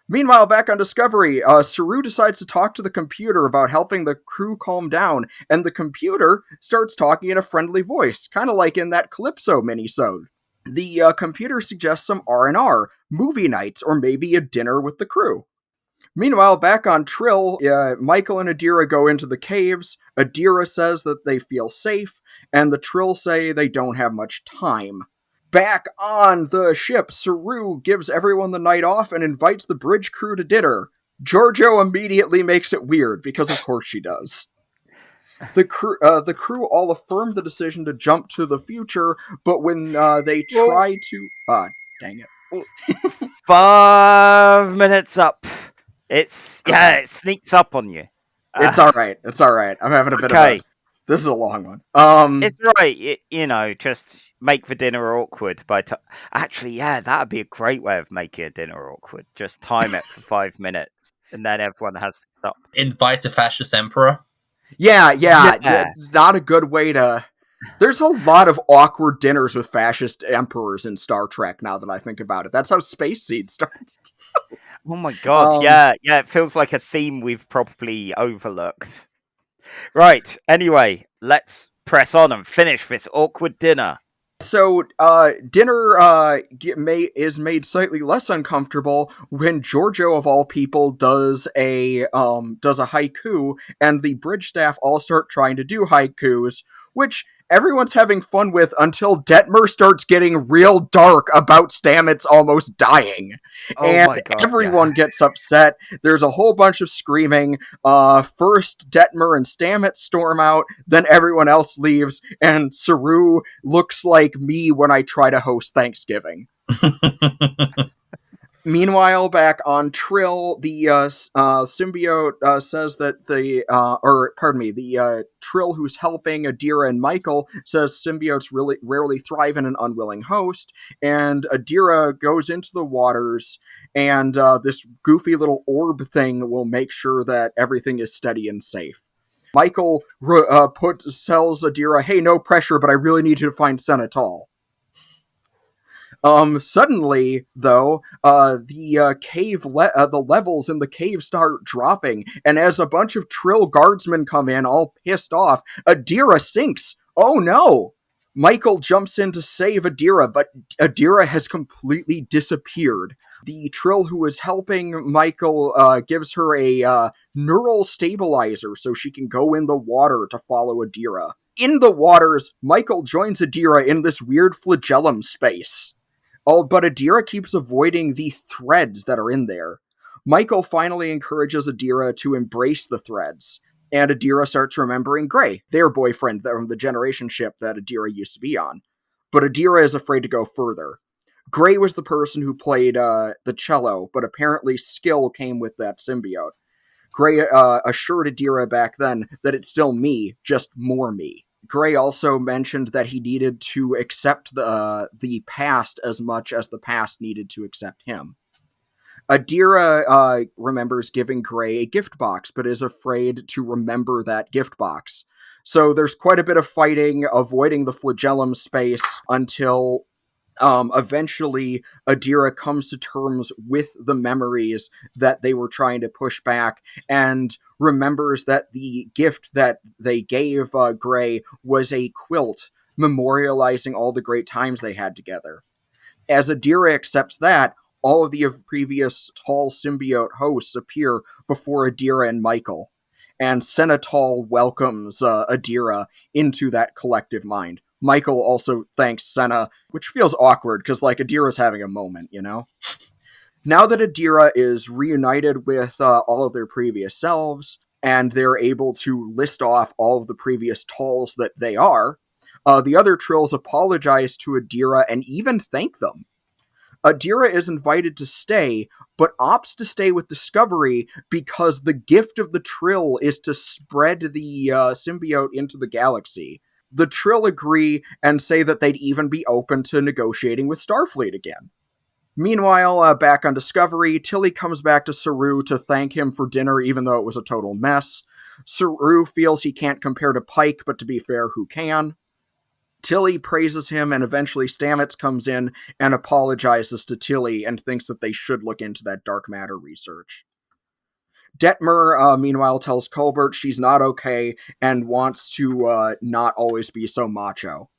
Meanwhile, back on Discovery, Saru decides to talk to the computer about helping the crew calm down, and the computer starts talking in a friendly voice, kind of like in that Calypso minisode. The computer suggests some R&R, movie nights, or maybe a dinner with the crew. Meanwhile, back on Trill, Michael and Adira go into the caves. Adira says that they feel safe, and the Trill say they don't have much time. Back on the ship, Saru gives everyone the night off and invites the bridge crew to dinner. Giorgio immediately makes it weird, because of course she does. The crew all affirm the decision to jump to the future, but when they try to... dang it. 5 minutes up. It sneaks up on you. It's alright. I'm having a bit of a... This is a long one. It's right, just make the dinner awkward by actually, that'd be a great way of making a dinner awkward. Just time it for 5 minutes, and then everyone has to stop. Invite a fascist emperor. Yeah. It's not a good way to... There's a lot of awkward dinners with fascist emperors in Star Trek, now that I think about it. That's how Space Seed starts. Oh my god, yeah, it feels like a theme we've probably overlooked. Right, anyway, let's press on and finish this awkward dinner. So, dinner is made slightly less uncomfortable when Giorgio, of all people, does a haiku, and the bridge staff all start trying to do haikus, which everyone's having fun with until Detmer starts getting real dark about Stamets almost dying. And everyone gets upset. There's a whole bunch of screaming. First, Detmer and Stamets storm out, then everyone else leaves, and Saru looks like me when I try to host Thanksgiving. Meanwhile, back on Trill, the symbiote says that the Trill who's helping Adira and Michael says symbiotes really rarely thrive in an unwilling host, and Adira goes into the waters, and this goofy little orb thing will make sure that everything is steady and safe. Michael tells Adira, "Hey, no pressure, but I really need you to find Senatol." Suddenly, though, the levels in the cave start dropping, and as a bunch of Trill guardsmen come in, all pissed off, Adira sinks. Oh no! Michael jumps in to save Adira, but Adira has completely disappeared. The Trill who is helping Michael gives her a neural stabilizer so she can go in the water to follow Adira. In the waters, Michael joins Adira in this weird flagellum space. Oh, but Adira keeps avoiding the threads that are in there. Michael finally encourages Adira to embrace the threads, and Adira starts remembering Gray, their boyfriend from the Generation ship that Adira used to be on. But Adira is afraid to go further. Gray was the person who played the cello, but apparently skill came with that symbiote. Gray assured Adira back then that it's still me, just more me. Gray also mentioned that he needed to accept the past as much as the past needed to accept him. Adira remembers giving Gray a gift box, but is afraid to remember that gift box. So there's quite a bit of fighting, avoiding the flagellum space, until eventually Adira comes to terms with the memories that they were trying to push back, and remembers that the gift that they gave Gray was a quilt memorializing all the great times they had together. As Adira accepts that, all of the previous tall symbiote hosts appear before Adira and Michael, and Senatol welcomes Adira into that collective mind. Michael also thanks Senna, which feels awkward, because, Adira's having a moment, you know? Now that Adira is reunited with all of their previous selves, and they're able to list off all of the previous Talls that they are, the other Trills apologize to Adira and even thank them. Adira is invited to stay, but opts to stay with Discovery because the gift of the Trill is to spread the symbiote into the galaxy. The Trill agree and say that they'd even be open to negotiating with Starfleet again. Meanwhile, back on Discovery, Tilly comes back to Saru to thank him for dinner, even though it was a total mess. Saru feels he can't compare to Pike, but to be fair, who can? Tilly praises him, and eventually Stamets comes in and apologizes to Tilly and thinks that they should look into that dark matter research. Detmer, meanwhile, tells Colbert she's not okay and wants to not always be so macho.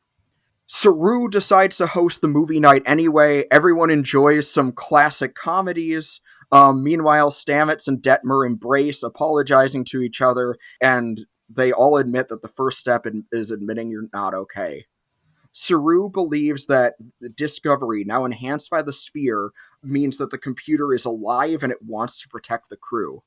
Saru decides to host the movie night anyway. Everyone enjoys some classic comedies. Meanwhile, Stamets and Detmer embrace, apologizing to each other, and they all admit that the first step is admitting you're not okay. Saru believes that the discovery, now enhanced by the sphere, means that the computer is alive and it wants to protect the crew.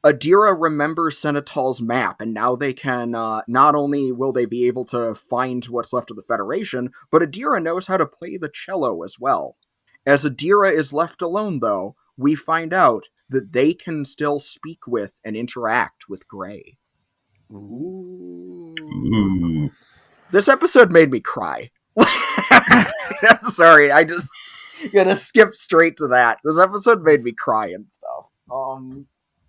Adira remembers Senetal's map, and now they can, not only will they be able to find what's left of the Federation, but Adira knows how to play the cello as well. As Adira is left alone, though, we find out that they can still speak with and interact with Gray. Ooh. This episode made me cry. Sorry, I just gonna skip straight to that. This episode made me cry and stuff.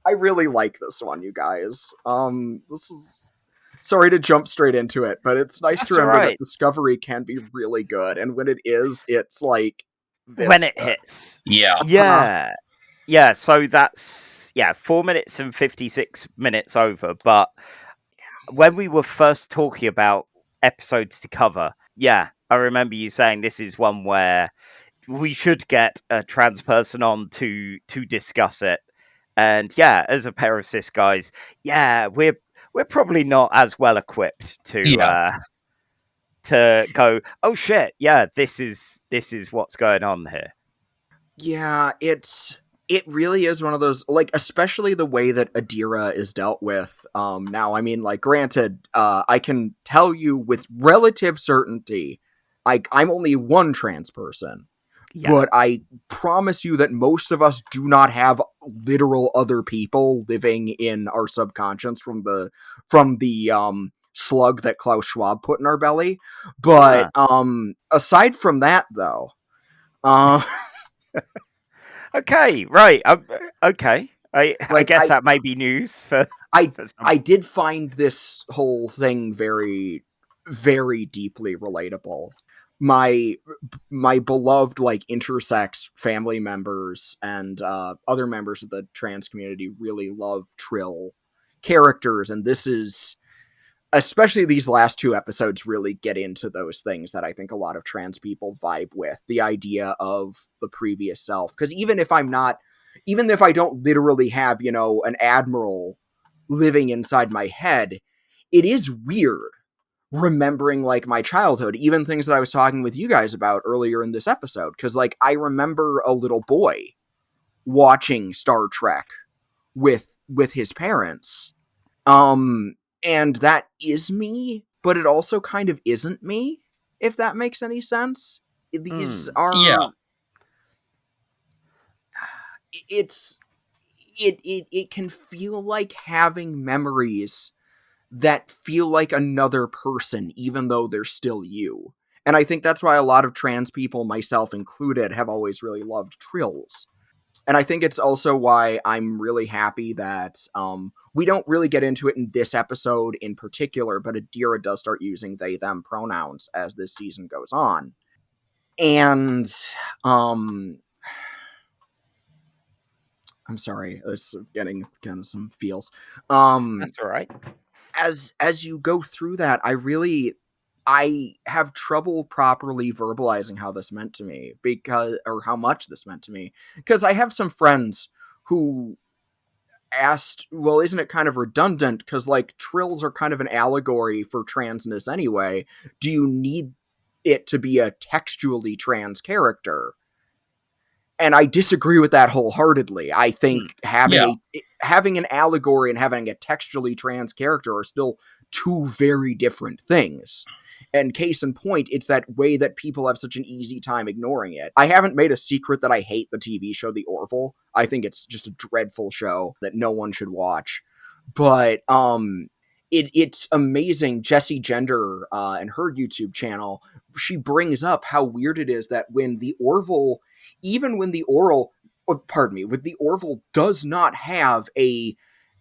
I really like this one, you guys. This is... Sorry to jump straight into it, but it's nice to remember that Discovery can be really good, and when it is, it's like... When it hits. Yeah. Yeah. Yeah, so that's 4 minutes and 56 minutes over, but when we were first talking about episodes to cover, I remember you saying this is one where we should get a trans person on to discuss it. And as a pair of cis guys, we're probably not as well equipped to go, oh shit, this is what's going on here. Yeah, it really is one of those, like, especially the way that Adira is dealt with. Now, I mean, like, granted, I can tell you with relative certainty, I'm only one trans person. Yeah. But I promise you that most of us do not have literal other people living in our subconscious from the slug that Klaus Schwab put in our belly. But aside from that, though, okay, right, okay. I guess that may be news for. I did find this whole thing very, very deeply relatable. My beloved, like, intersex family members and other members of the trans community really love Trill characters, and this is, especially these last two episodes, really get into those things that I think a lot of trans people vibe with. The idea of the previous self, because even if I don't literally have, an admiral living inside my head, it is weird remembering, like, my childhood, even things that I was talking with you guys about earlier in this episode, because, like, I remember a little boy watching Star Trek with his parents, and that is me, but it also kind of isn't me, if that makes any sense. These are... It can feel like having memories that feel like another person, even though they're still you. And I think that's why a lot of trans people, myself included, have always really loved Trills. And I think it's also why I'm really happy that we don't really get into it in this episode in particular, but Adira does start using they, them pronouns as this season goes on. And I'm sorry, it's getting kind of some feels. That's all right. As you go through that, I have trouble properly verbalizing how this meant to me, or how much this meant to me, because I have some friends who asked, well, isn't it kind of redundant? Because, like, Trills are kind of an allegory for transness anyway. Do you need it to be a textually trans character? And I disagree with that wholeheartedly. I think having an allegory and having a textually trans character are still two very different things. And case in point, it's that way that people have such an easy time ignoring it. I haven't made a secret that I hate the TV show The Orville. I think it's just a dreadful show that no one should watch. But it's amazing. Jessie Gender and her YouTube channel, she brings up how weird it is that when the Orville... Even when the Orville does not have a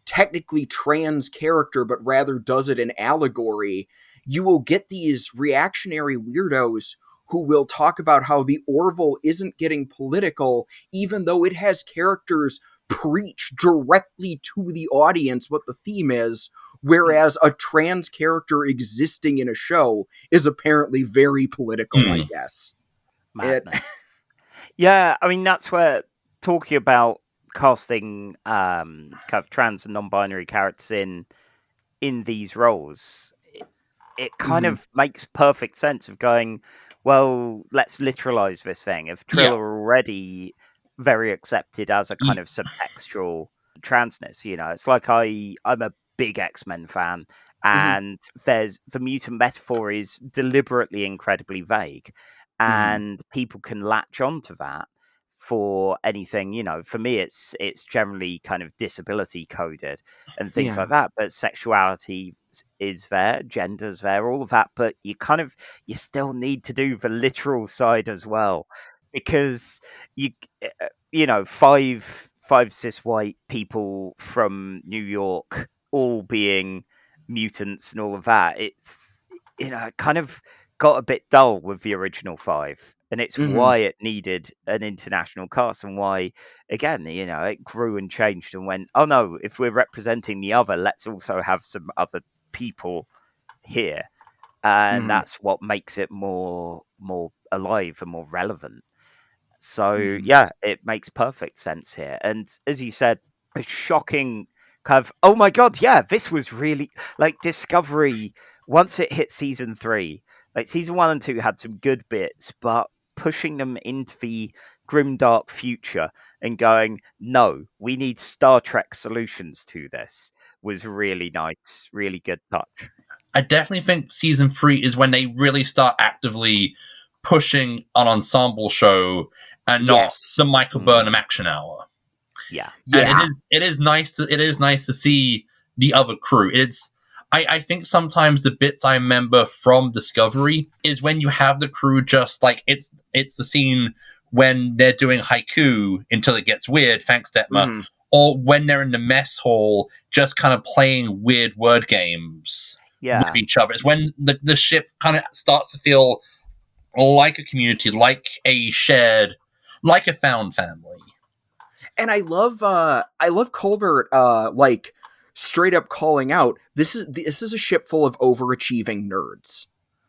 technically trans character, but rather does it in allegory, you will get these reactionary weirdos who will talk about how the Orville isn't getting political, even though it has characters preach directly to the audience what the theme is, whereas a trans character existing in a show is apparently very political, I guess. Madness. Yeah, I mean, that's where talking about casting kind of trans and non-binary characters in these roles, it kind of makes perfect sense of going, well, let's literalize this thing. If Trill are already very accepted as a kind of subtextual transness, it's like I'm a big X-Men fan, and there's the mutant metaphor is deliberately incredibly vague, and people can latch onto that for anything. For me it's generally kind of disability coded and things like that, but sexuality is there, gender's there, all of that, but you still need to do the literal side as well, because five cis white people from New York all being mutants and all of that, it's it kind of got a bit dull with the original five, and it's why it needed an international cast, and why again it grew and changed and went, oh no, if we're representing the other, let's also have some other people here, and that's what makes it more alive and more relevant. So yeah, it makes perfect sense here. And as you said, a shocking kind of, oh my god, yeah, this was really like Discovery. Once it hit season 3, like season 1 and 2 had some good bits, but pushing them into the grimdark future and going, no, we need Star Trek solutions to this, was really nice, really good touch. I definitely think season 3 is when they really start actively pushing an ensemble show and not the Michael Burnham action hour. Yeah. And it is nice to see the other crew. I think sometimes the bits I remember from Discovery is when you have the crew just like it's the scene when they're doing haiku until it gets weird, thanks Detmer, or when they're in the mess hall just kind of playing weird word games with each other. It's when the ship kind of starts to feel like a community, like a found family. And I love Colbert like straight up calling out, this is a ship full of overachieving nerds.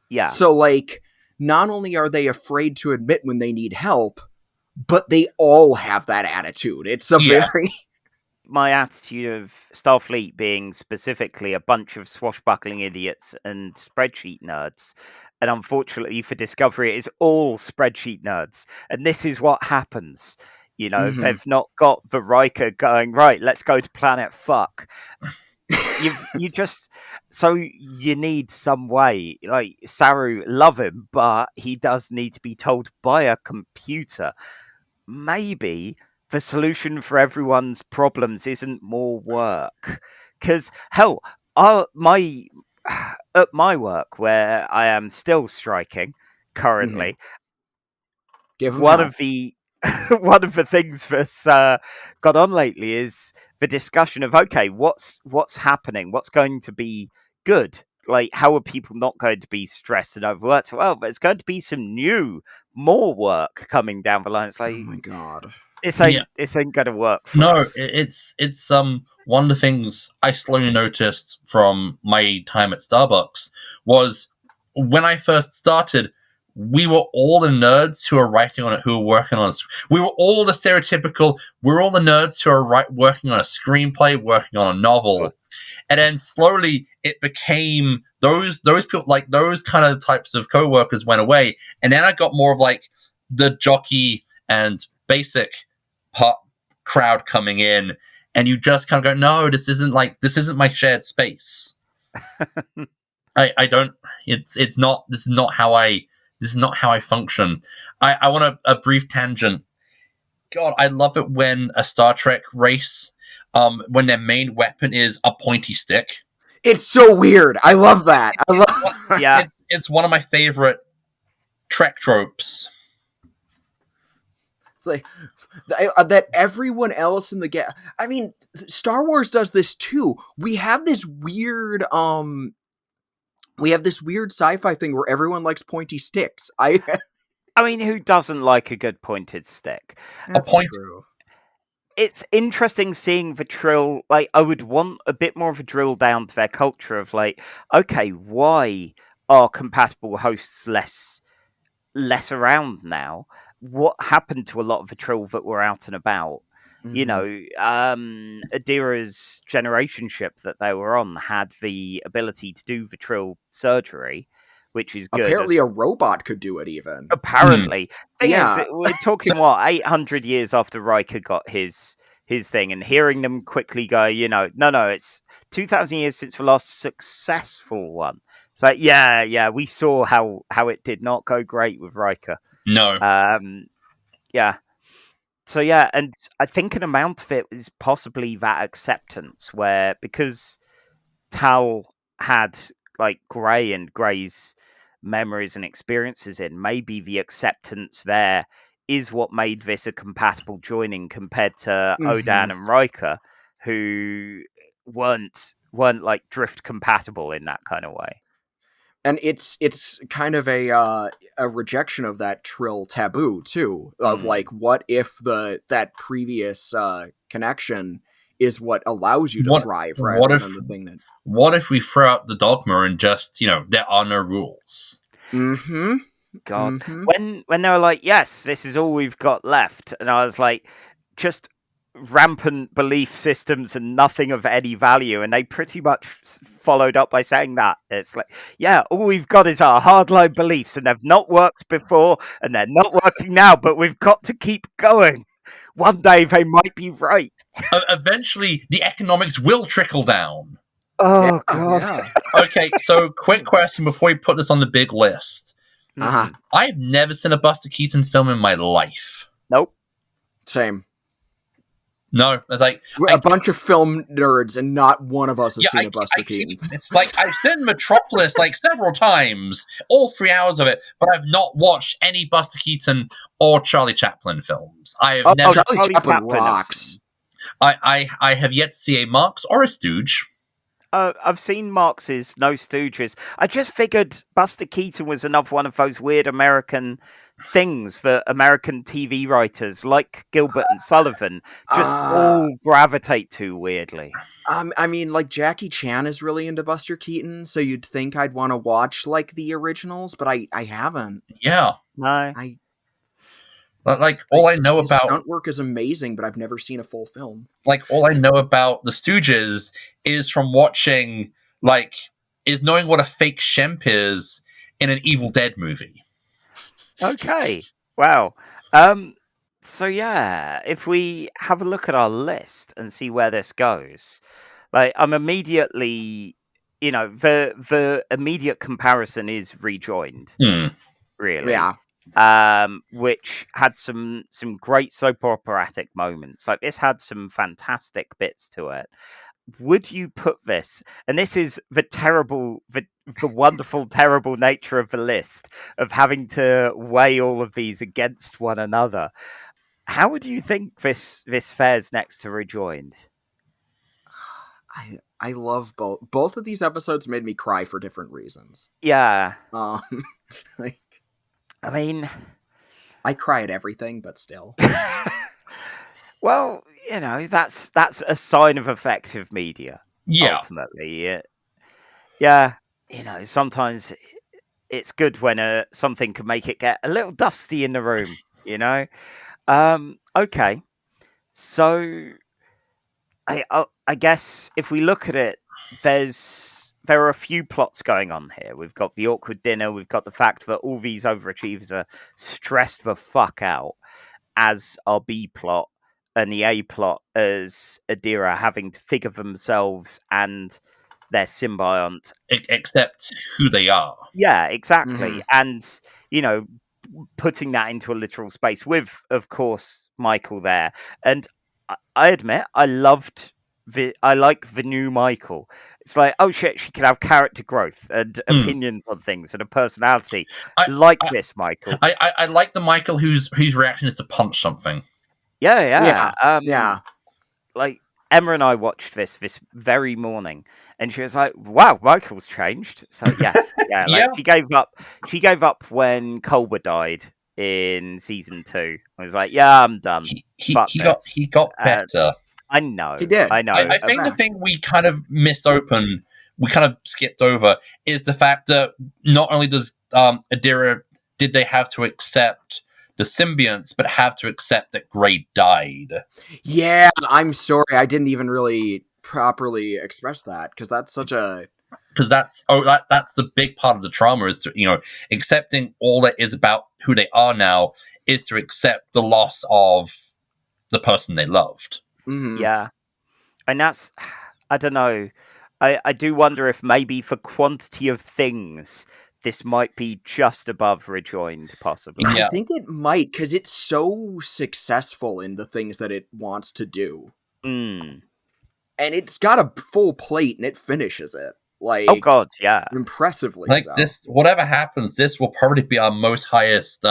Yeah. So like, not only are they afraid to admit when they need help, but they all have that attitude. It's a very my attitude of Starfleet being specifically a bunch of swashbuckling idiots and spreadsheet nerds. And unfortunately for Discovery, it is all spreadsheet nerds. And this is what happens. They've not got the Riker going, right, let's go to planet fuck. you just, so you need some way, like Saru, love him, but he does need to be told by a computer. Maybe the solution for everyone's problems isn't more work. Because, hell, at my work, where I am still striking currently, one of the things that's got on lately is the discussion of, okay, what's happening? What's going to be good? Like, how are people not going to be stressed and overworked? Well, there's going to be some more work coming down the line. It's like, oh my god, this ain't going to work for us. It's one of the things I slowly noticed from my time at Starbucks was when I first started, we were all the nerds who were writing on it, who were working on it. We were all the stereotypical, we're all the nerds who are working on a screenplay, working on a novel. And then slowly it became those people, like those kind of types of co-workers went away. And then I got more of like the jockey and basic crowd coming in. And you just kind of go, no, this isn't my shared space. This is not how I function. I want a brief tangent. God, I love it when a Star Trek race, when their main weapon is a pointy stick. It's so weird. I love that. Yeah. It's one of my favorite Trek tropes. It's like that everyone else in the I mean, Star Wars does this too. We have this weird sci-fi thing where everyone likes pointy sticks. I mean, who doesn't like a good pointed stick? That's true. it's interesting seeing the Trill. Like, I would want a bit more of a drill down to their culture of like, okay, why are compatible hosts less around now? What happened to a lot of the Trill that were out and about? You Mhm. know, Adira's generation ship that they were on had the ability to do the Trill surgery, which is good. Apparently, a robot could do it even. Apparently, thing Yeah. is, we're talking what 800 years after Riker got his thing, and hearing them quickly go, no, it's 2,000 years since the last successful one. It's like, yeah, we saw how it did not go great with Riker. No. Yeah. So yeah, and I think an amount of it is possibly that acceptance, where because Tal had like Gray and Gray's memories and experiences in, maybe the acceptance there is what made this a compatible joining compared to Odan and Riker, who weren't like drift compatible in that kind of way. And it's kind of a rejection of that Trill taboo too, of like, what if that previous connection is what allows you to thrive rather than the thing that. What if we throw out the dogma and just, there are no rules? Mm-hmm. God, when they were like, yes, this is all we've got left, and I was like, just rampant belief systems and nothing of any value, and they pretty much followed up by saying that it's like, yeah, all we've got is our hardline beliefs, and they've not worked before, and they're not working now, but we've got to keep going. One day they might be right. Eventually, the economics will trickle down. Oh, God. Yeah. Okay, so quick question before we put this on the big list. Uh-huh. I've never seen a Buster Keaton film in my life. Nope. Same. No, it's like We're a bunch of film nerds, and not one of us has seen a Buster Keaton. Like, I've seen Metropolis like several times, all 3 hours of it, but I've not watched any Buster Keaton or Charlie Chaplin films. I have never. Charlie Chaplin rocks. I have yet to see a Marx or a Stooge. I've seen Marx's No Stooges. I just figured Buster Keaton was another one of those weird American things that American TV writers like Gilbert and Sullivan just all gravitate to weirdly. I mean, like, Jackie Chan is really into Buster Keaton, so you'd think I'd want to watch like the originals, but I haven't. Yeah. No. Like, all I know his about stunt work is amazing, but I've never seen a full film. Like, all I know about the Stooges is from watching, is knowing what a fake Shemp is in an Evil Dead movie. Okay. Wow. So yeah, if we have a look at our list and see where this goes, like, I'm immediately, the immediate comparison is Rejoined. Really. Yeah. Which had some great soap operatic moments. Like, this had some fantastic bits to it. Would you put this, and this is the wonderful, terrible nature of the list of having to weigh all of these against one another. How would you think this fares next to Rejoined? I love both. Both of these episodes made me cry for different reasons. Yeah. Like, I mean, I cry at everything, but still. Well, that's a sign of effective media. Yeah. Ultimately, yeah. Sometimes it's good when something can make it get a little dusty in the room. Okay. So, I guess if we look at it, there are a few plots going on here. We've got the awkward dinner. We've got the fact that all these overachievers are stressed the fuck out, as our B plot, and the A plot as Adira having to figure themselves and their symbiont. Except who they are. Yeah, exactly. And, putting that into a literal space with, of course, Michael there. And I admit, I like the new Michael. It's like, oh shit, she can have character growth and opinions on things and a personality. This Michael. I like the Michael whose reaction is to punch something. Yeah. Like, Emma and I watched this very morning, and she was like, "Wow, Michael's changed." So yes, yeah. She gave up when Culber died. in season 2. I was like, yeah, I'm done. He Fuck got this. better. I know. He did. I know. I think the thing we kind of missed open, we kind of skipped over, is the fact that not only does Adira did they have to accept the symbionts, but have to accept that Gray died. Yeah, I'm sorry. I didn't even really properly express that because that's such a... Because that's the big part of the trauma, is to, accepting all that is about who they are now is to accept the loss of the person they loved. Mhm. Yeah. And that's, I don't know. I do wonder if maybe for quantity of things, this might be just above Rejoined, possibly. Yeah. I think it might, because it's so successful in the things that it wants to do. Mm. And it's got a full plate, and it finishes it. Like, Oh god, yeah. impressively Like so. this, whatever happens, this will probably be our most highest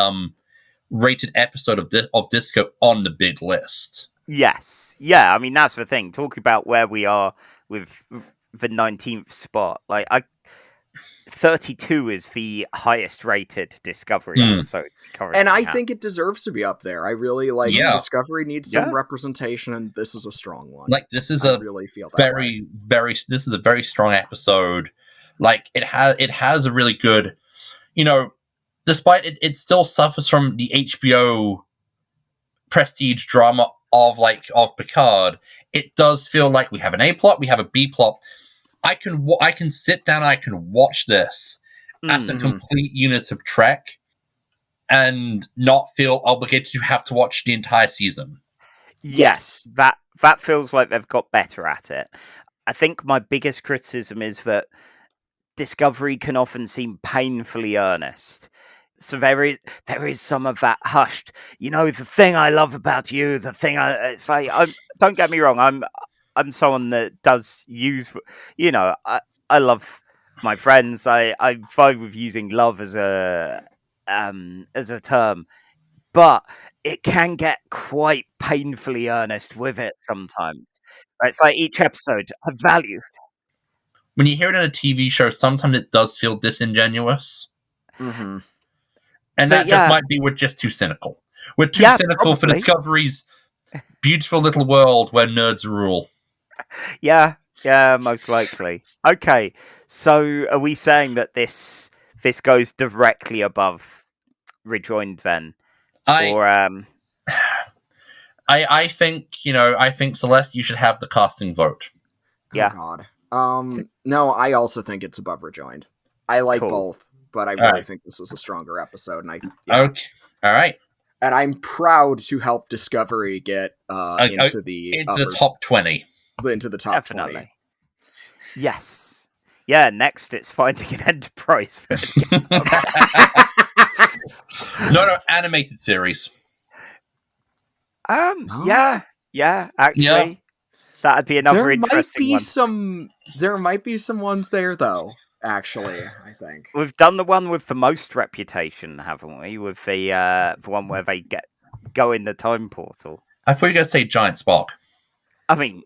rated episode of Disco on the big list. Yes. Yeah, I mean, that's the thing. Talking about where we are with the 19th spot. Like, 32 is the highest rated Discovery episode. And I think it deserves to be up there. I really like Discovery needs some representation, and this is a strong one. Like, this is really feel that this is a very strong episode. Like, it has a really good, despite it still suffers from the HBO prestige drama of Picard. It does feel like we have an A plot, we have a B plot. I can sit down and I can watch this as a complete unit of Trek and not feel obligated to have to watch the entire season. Yes, that feels like they've got better at it. I think my biggest criticism is that Discovery can often seem painfully earnest. So there is some of that hushed, the thing I love about you, it's like, don't get me wrong, I'm someone that does use, I love my friends. I vibe with using love as a term, but it can get quite painfully earnest with it sometimes. It's like each episode, I value. When you hear it in a TV show, sometimes it does feel disingenuous. Mm-hmm. And that just might be we're just too cynical. We're too cynical for Discovery's beautiful little world where nerds rule. Yeah, most likely. Okay, so are we saying that this goes directly above Rejoined then? I think, I think, Celeste, you should have the casting vote. Yeah. Oh God. No, I also think it's above Rejoined. I like both, but I really think this is a stronger episode. And Okay. All right. And I'm proud to help Discovery get into the top 20. Into the top Definitely. 20. Yes. Yeah, next it's Finding an Enterprise. No, animated series. Yeah, actually. That'd be another interesting one. There might be some ones there, though, actually, I think. We've done the one with the most reputation, haven't we? With the one where they go in the time portal. I thought you were going to say Giant Spock. I mean,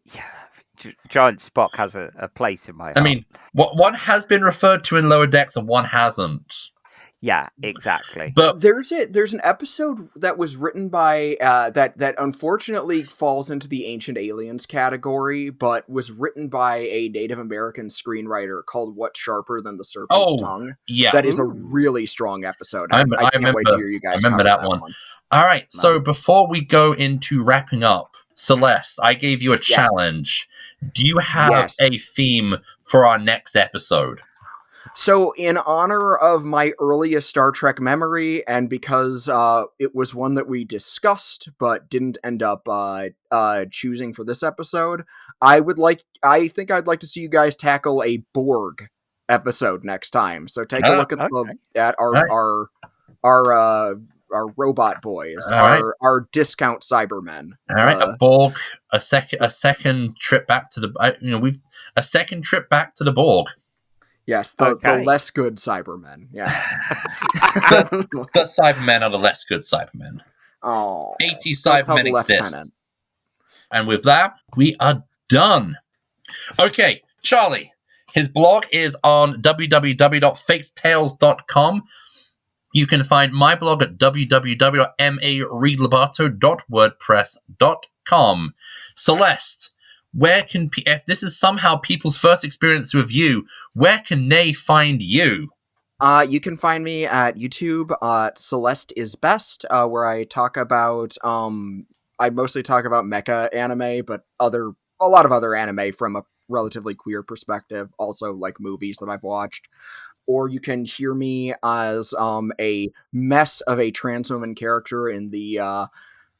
Giant Spock has a place in my heart. I mean, one has been referred to in Lower Decks and one hasn't. Yeah, exactly. But there's an episode that was written by that unfortunately falls into the Ancient Aliens category, but was written by a Native American screenwriter called What's Sharper Than the Serpent's Tongue. Yeah, that is a really strong episode. I can't wait to hear you guys. I remember that one. All right, so before we go into wrapping up, Celeste, I gave you a challenge. Do you have a theme for our next episode? So, in honor of my earliest Star Trek memory, and because it was one that we discussed but didn't end up choosing for this episode, I think I'd like to see you guys tackle a Borg episode next time. So take a look at our robot boys, our discount Cybermen. All right, a Borg, a second trip back to the a second trip back to the Borg. Yes, the less good Cybermen. Yeah. The Cybermen are the less good Cybermen. Oh. 80 Cybermen exist. And with that, we are done. Okay, Charlie. His blog is on www.faketales.com. You can find my blog at www.mareadlobato.wordpress.com. Celeste, where can if this is somehow people's first experience with you, where can they find you? You can find me at YouTube, Celeste is Best, where I talk about, I mostly talk about mecha anime, but a lot of other anime from a relatively queer perspective, also like movies that I've watched. Or you can hear me as a mess of a trans woman character in the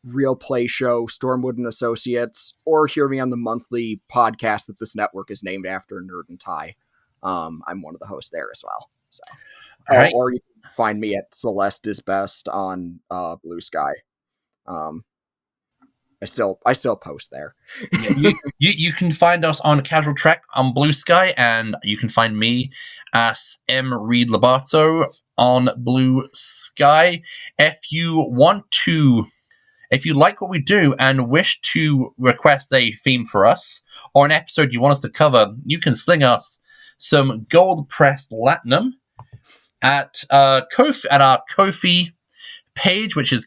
real play show Stormwood and Associates, or hear me on the monthly podcast that this network is named after, Nerd and Tie. I'm one of the hosts there as well. So, Right. Or you can find me at Celeste is Best on Blue Sky. I still post there. you can find us on Casual Trek on Blue Sky, and you can find me as M. Reed Lobato on Blue Sky. If you like what we do and wish to request a theme for us or an episode you want us to cover, you can sling us some gold pressed latinum at our Ko-fi page, which is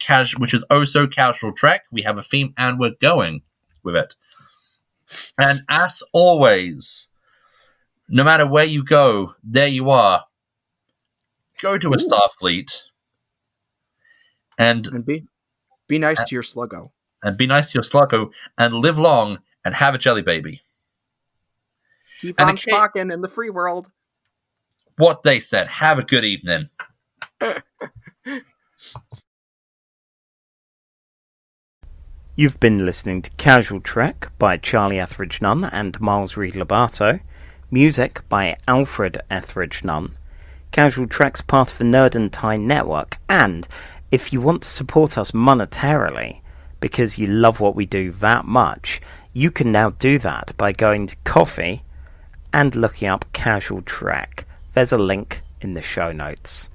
oh so Casual Trek. We have a theme and we're going with it. And as always, no matter where you go, there you are. Go to a Starfleet and be nice to your sluggo. And be nice to your sluggo and live long and have a jelly baby. Keep on spocking in the free world. What they said. Have a good evening. You've been listening to Casual Trek by Charlie Etheridge Nunn and Miles Reed Lobato. Music by Alfred Etheridge Nunn. Casual Trek's part of the Nerd and Tie network, and if you want to support us monetarily because you love what we do that much, you can now do that by going to Ko-fi and looking up Casual Trek. There's a link in the show notes.